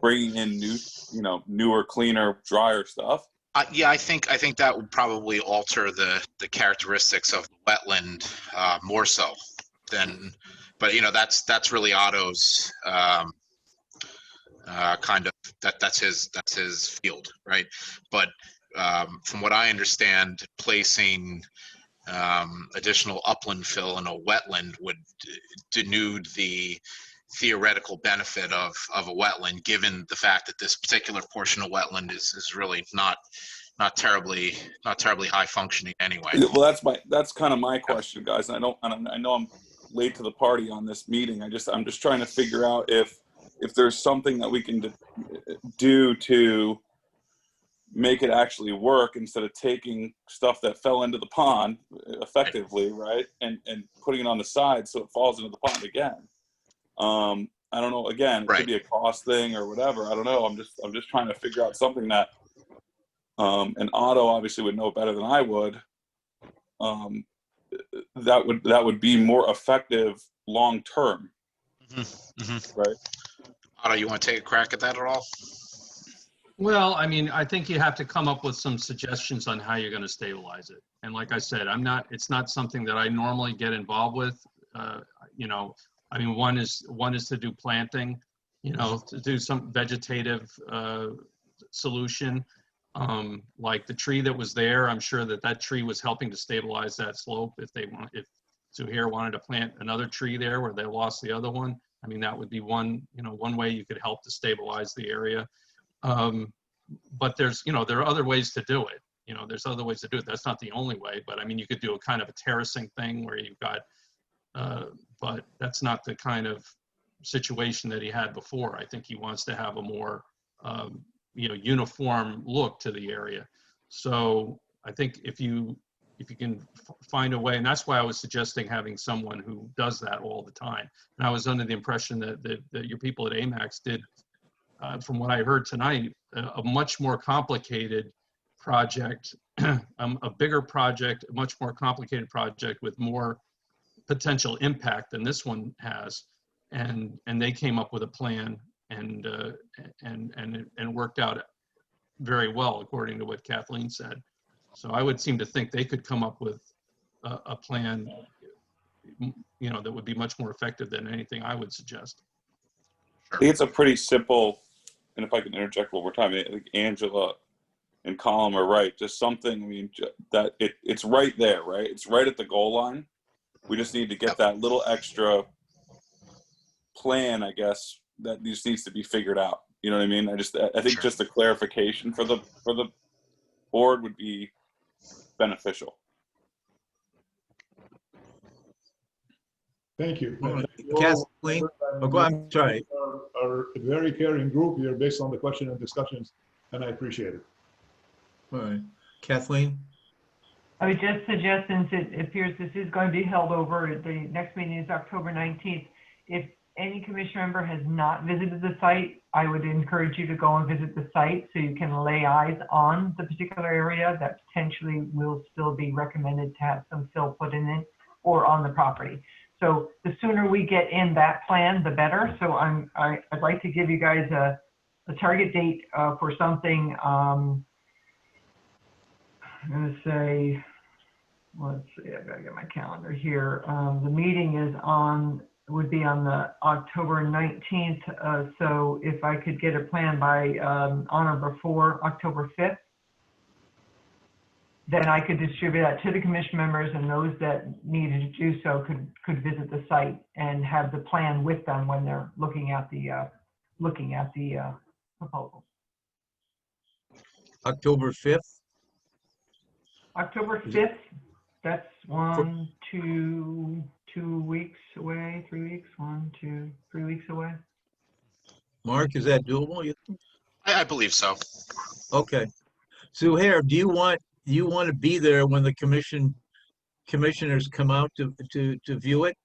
bringing in new, you know, newer, cleaner, drier stuff? Yeah, I think that would probably alter the characteristics of the wetland more so than, but you know, that's really Otto's kind of that's his field, right? But from what I understand, placing additional upland fill in a wetland would denude the theoretical benefit of a wetland, given the fact that this particular portion of wetland is really not terribly high functioning anyway. Well, that's kind of my question, guys. And I know I'm late to the party on this meeting. I'm just trying to figure out if there's something that we can do to make it actually work, instead of taking stuff that fell into the pond effectively, right, and putting it on the side so it falls into the pond again. I don't know. Again, it could be a cost thing or whatever. I don't know. I'm just trying to figure out something that and Otto obviously would know better than I would, that would be more effective long term, right? Otto, you want to take a crack at that at all? Well, I mean, I think you have to come up with some suggestions on how you're going to stabilize it. And like I said, it's not something that I normally get involved with. You know, I mean, one is to do planting, you know, to do some vegetative solution. Like the tree that was there, I'm sure that tree was helping to stabilize that slope. If Zuhair wanted to plant another tree there where they lost the other one, I mean, that would be one way you could help to stabilize the area. But there's, there are other ways to do it. There's other ways to do it. That's not the only way, but I mean, you could do a kind of a terracing thing where you've got, but that's not the kind of situation that he had before. I think he wants to have a more, uniform look to the area. So I think if you can find a way, and that's why I was suggesting having someone who does that all the time. And I was under the impression that your people at AMAX did, from what I heard tonight, a much more complicated project, a bigger project, a much more complicated project with more potential impact than this one has. And they came up with a plan and it worked out very well, according to what Kathleen said. So I would seem to think they could come up with a plan, that would be much more effective than anything I would suggest. I think it's a pretty simple, and if I can interject one more time, I think Angela and Colin are right. Just something, I mean, that it's right there, right? It's right at the goal line. We just need to get that little extra plan, I guess, that just needs to be figured out. You know what I mean? I think just a clarification for the board would be beneficial. Thank you. All right. Thank you all. Kathleen? I'm sorry. Are a very caring group here based on the question and discussions, and I appreciate it. All right. Kathleen? I would just suggest, since it appears this is going to be held over, the next meeting is October 19th. If any commission member has not visited the site, I would encourage you to go and visit the site so you can lay eyes on the particular area that potentially will still be recommended to have some fill put in it or on the property. So the sooner we get in that plan, the better. So I'd like to give you guys a target date for something. I'm going to say, let's see, I've got to get my calendar here. The meeting would be on the October 19th. So if I could get a plan by on or before October 5th, then I could distribute that to the commission members, and those that needed to do so could visit the site and have the plan with them when they're looking at the proposal. October 5th? October 5th, that's 2 weeks away, 3 weeks, 3 weeks away. Mark, is that doable? I believe so. Okay. Zuhair, do you want to be there when the commissioners come out to view it?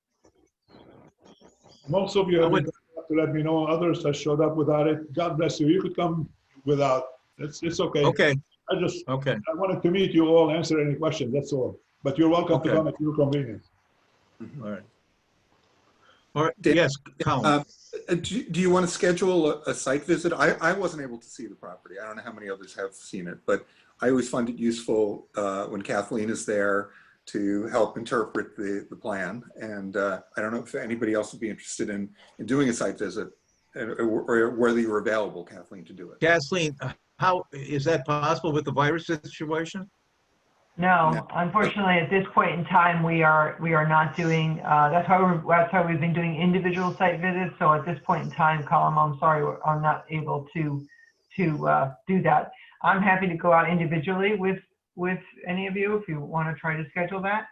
Most of you have to let me know. Others have showed up without it. God bless you. You could come without. It's okay. Okay. I wanted to meet you all, answer any questions. That's all. But you're welcome to come at your convenience. All right. All right. Yes, Colin. Do you want to schedule a site visit? I wasn't able to see the property. I don't know how many others have seen it, but I always find it useful when Kathleen is there to help interpret the plan. And I don't know if anybody else would be interested in doing a site visit, or whether you're available, Kathleen, to do it. Kathleen, how is that possible with the virus situation? No, unfortunately, at this point in time, we are not doing. That's why we've been doing individual site visits. So at this point in time, Colin, I'm sorry, I'm not able to do that. I'm happy to go out individually with any of you if you want to try to schedule that.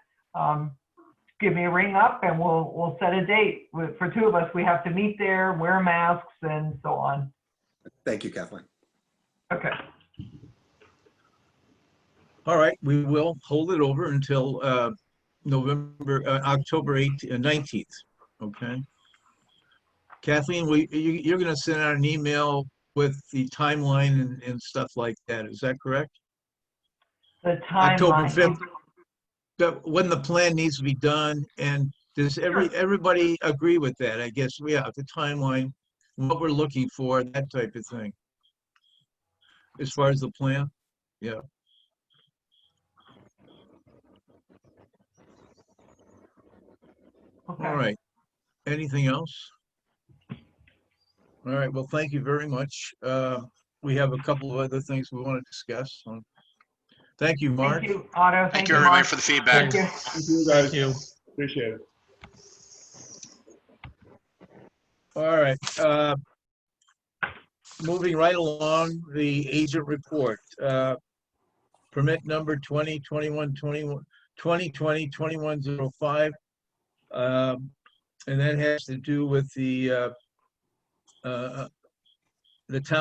Give me a ring up and we'll set a date. For two of us, we have to meet there, wear masks, and so on. Thank you, Kathleen. Okay. All right, we will hold it over until October 19th. Okay. Kathleen, you're going to send out an email with the timeline and stuff like that. Is that correct? The October timeline. 5th, when the plan needs to be done, and does everybody agree with that? I guess, yeah, the timeline, what we're looking for, that type of thing. As far as the plan, yeah. Okay. All right. Anything else? All right, well, thank you very much. We have a couple of other things we want to discuss. Thank you, Mark. Thank you, Otto. Thank you, everybody, for the feedback. Thank you. Thank you, guys. Thank you. Appreciate it. All right. Moving right along, the agent report. Permit number 2020-2105. And that has to do with the town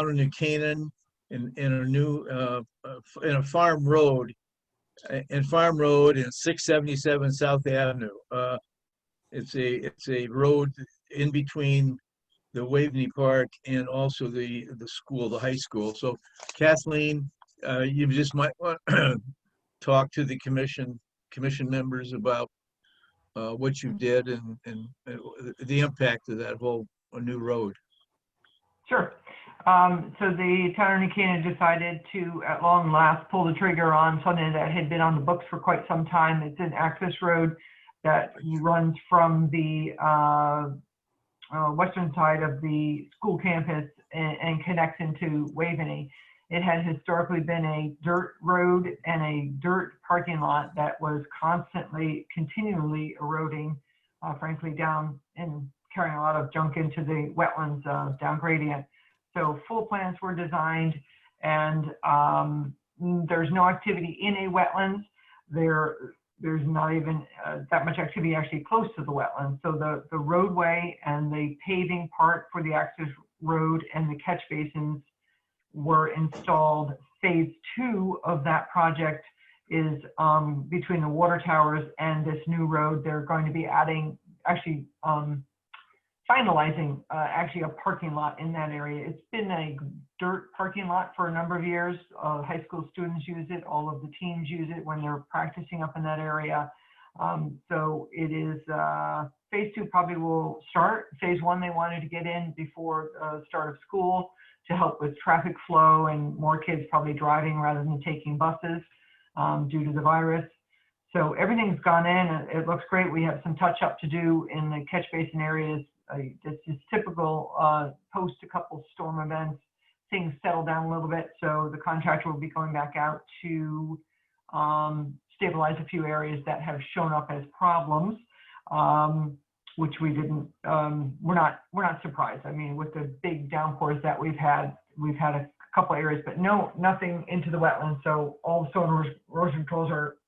of New Canaan in a new, in a farm road, in 677 South Avenue. It's a road in between the Waveney Park and also the school, the high school. So Kathleen, you just might want to talk to the commission members about what you did and the impact of that whole new road. Sure. So the town of New Canaan decided to, at long last, pull the trigger on something that had been on the books for quite some time. It's an access road that runs from the western side of the school campus and connects into Waveney. It had historically been a dirt road and a dirt parking lot that was continually eroding, frankly, down and carrying a lot of junk into the wetlands down gradient. So full plans were designed, and there's no activity in a wetlands. There's not even that much activity actually close to the wetlands. So the roadway and the paving part for the access road and the catch basins were installed. Phase 2 of that project is between the water towers and this new road. They're going to be adding, actually finalizing actually a parking lot in that area. It's been a dirt parking lot for a number of years. High school students use it. All of the teams use it when they're practicing up in that area. So it is, phase 2 probably will start. Phase 1, they wanted to get in before start of school to help with traffic flow and more kids probably driving rather than taking buses due to the virus. So everything's gone in. It looks great. We have some touch up to do in the catch basin areas. This is typical post a couple storm events. Things settle down a little bit. So the contractor will be going back out to stabilize a few areas that have shown up as problems, which we didn't, we're not surprised. I mean, with the big downpours that we've had a couple areas, but nothing into the wetlands. So all the soil erosion controls are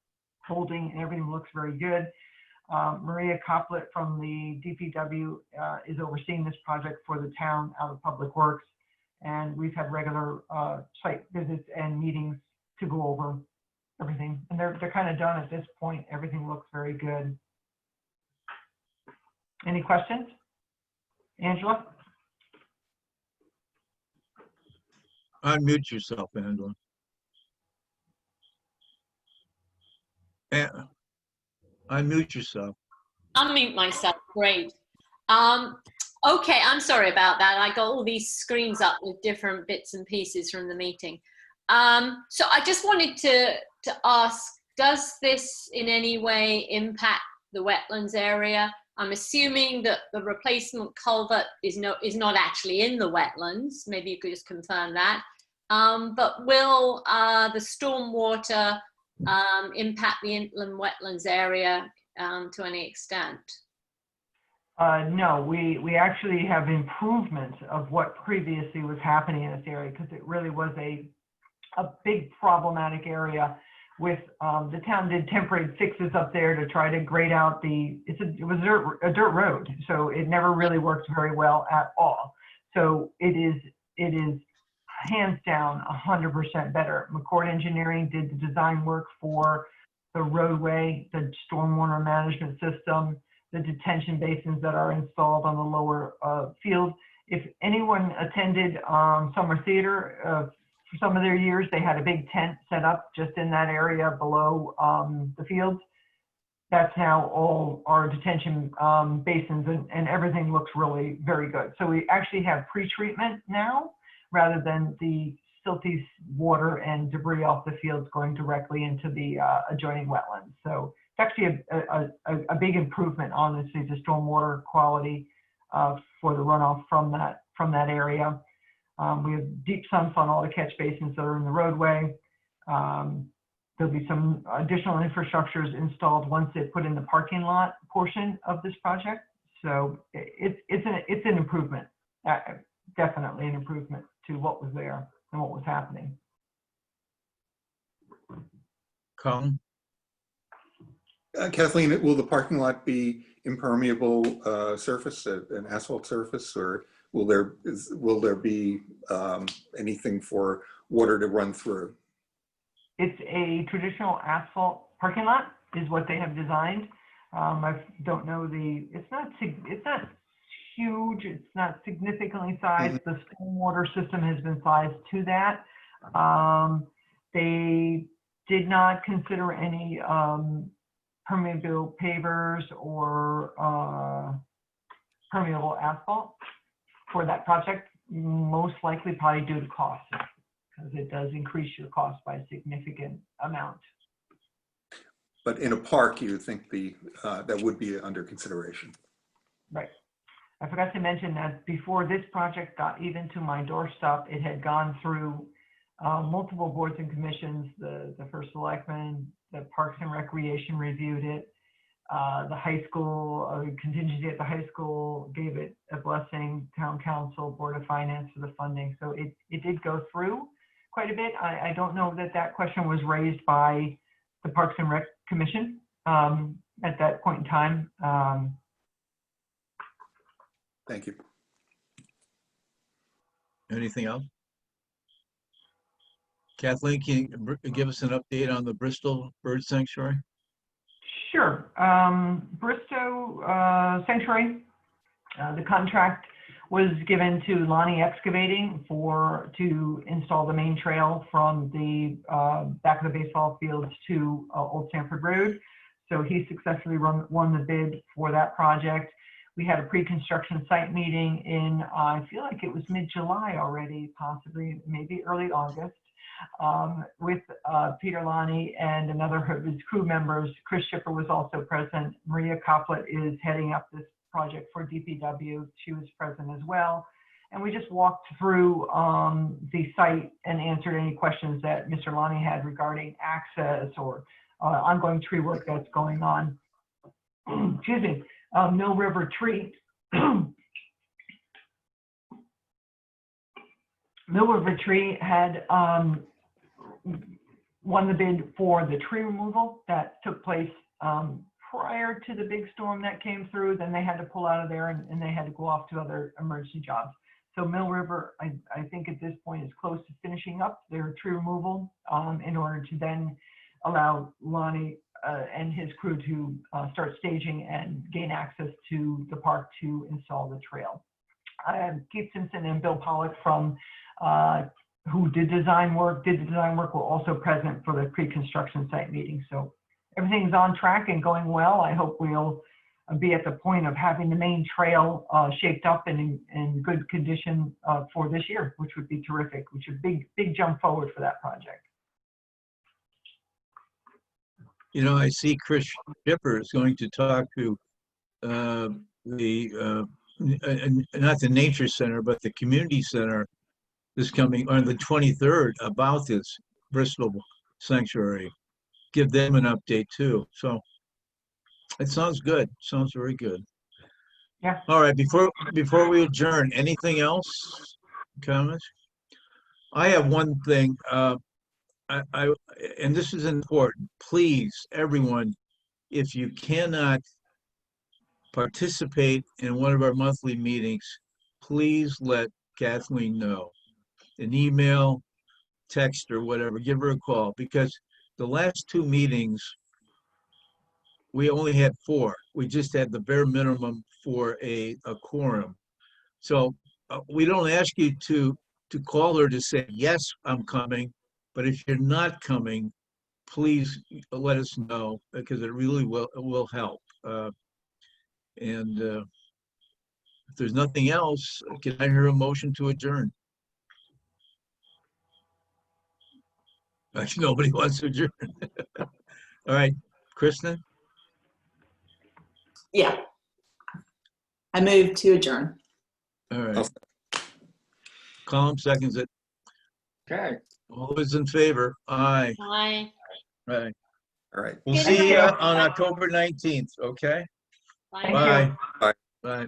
holding and everything looks very good. Maria Coplet from the DPW is overseeing this project for the town out of Public Works. And we've had regular site visits and meetings to go over everything. And they're kind of done at this point. Everything looks very good. Any questions? Angela? Unmute yourself, Angela. Unmute yourself. Unmute myself, great. Okay, I'm sorry about that. I got all these screens up with different bits and pieces from the meeting. So I just wanted to ask, does this in any way impact the wetlands area? I'm assuming that the replacement culvert is not actually in the wetlands. Maybe you could just confirm that. But will the stormwater impact the inland wetlands area to any extent? No, we actually have improvements of what previously was happening in this area, because it really was a big problematic area. With the town did temporary fixes up there to try to grade out it was a dirt road, so it never really worked very well at all. So it is hands down 100% better. McCord Engineering did the design work for the roadway, the stormwater management system, the detention basins that are installed on the lower field. If anyone attended Summer Theater for some of their years, they had a big tent set up just in that area below the fields. That's now all our detention basins, and everything looks really very good. So we actually have pre-treatment now rather than the silty water and debris off the fields going directly into the adjoining wetlands. So it's actually a big improvement, honestly, to stormwater quality for the runoff from that area. We have deep sumps on all the catch basins that are in the roadway. There'll be some additional infrastructures installed once they put in the parking lot portion of this project. So it's an improvement, definitely an improvement to what was there and what was happening. Colin? Kathleen, will the parking lot be impermeable surface, an asphalt surface, or will there be anything for water to run through? It's a traditional asphalt parking lot is what they have designed. I don't know it's not huge. It's not significantly sized. The stormwater system has been sized to that. They did not consider any permeable pavers or permeable asphalt for that project, most likely probably due to cost, because it does increase your cost by a significant amount. But in a park, you would think that would be under consideration. Right. I forgot to mention that before this project got even to my doorstep, it had gone through multiple boards and commissions. The first selectman, the Parks and Recreation reviewed it. The high school, contingency at the high school gave it a blessing, town council, board of finance for the funding. So it did go through quite a bit. I don't know that question was raised by the Parks and Rec Commission at that point in time. Thank you. Anything else? Kathleen, can you give us an update on the Bristol Bird Sanctuary? Sure. Bristol Sanctuary, the contract was given to Lonnie Excavating to install the main trail from the back of the baseball fields to Old Sanford Road. So he successfully won the bid for that project. We had a pre-construction site meeting in, I feel like it was mid-July already, possibly maybe early August, with Peter Lonnie and another of his crew members. Chris Schipper was also present. Maria Coplet is heading up this project for DPW. She was present as well. And we just walked through the site and answered any questions that Mr. Lonnie had regarding access or ongoing tree work that's going on. Excuse me. Mill River Tree. Mill River Tree had won the bid for the tree removal that took place prior to the big storm that came through. Then they had to pull out of there and they had to go off to other emergency jobs. So Mill River, I think at this point is close to finishing up their tree removal in order to then allow Lonnie and his crew to start staging and gain access to the park to install the trail. Keith Simpson and Bill Pollock from who did the design work were also present for the pre-construction site meeting. So everything's on track and going well. I hope we'll be at the point of having the main trail shaped up and in good condition for this year, which would be terrific, which is a big jump forward for that project. You know, I see Chris Schipper is going to talk to not the Nature Center, but the Community Center this coming on the 23rd about this Bristol Sanctuary. Give them an update too. So it sounds good. Sounds very good. Yeah. All right. Before we adjourn, anything else? Comments? I have one thing. And this is important. Please, everyone, if you cannot participate in one of our monthly meetings, please let Kathleen know. An email, text, or whatever. Give her a call, because the last two meetings, we only had 4. We just had the bare minimum for a quorum. So we don't ask you to to call her to say, yes, I'm coming, but if you're not coming, please let us know, because it really will help. And if there's nothing else, can I hear a motion to adjourn? Actually, nobody wants to adjourn. All right, Kristen, Yeah. I move to adjourn. all right. Colin seconds it. Okay. All those in favor? Aye. Bye. Right. All right. We'll Thank see you you. on October 19th, okay? Bye. Thank Bye. you. Bye. Bye.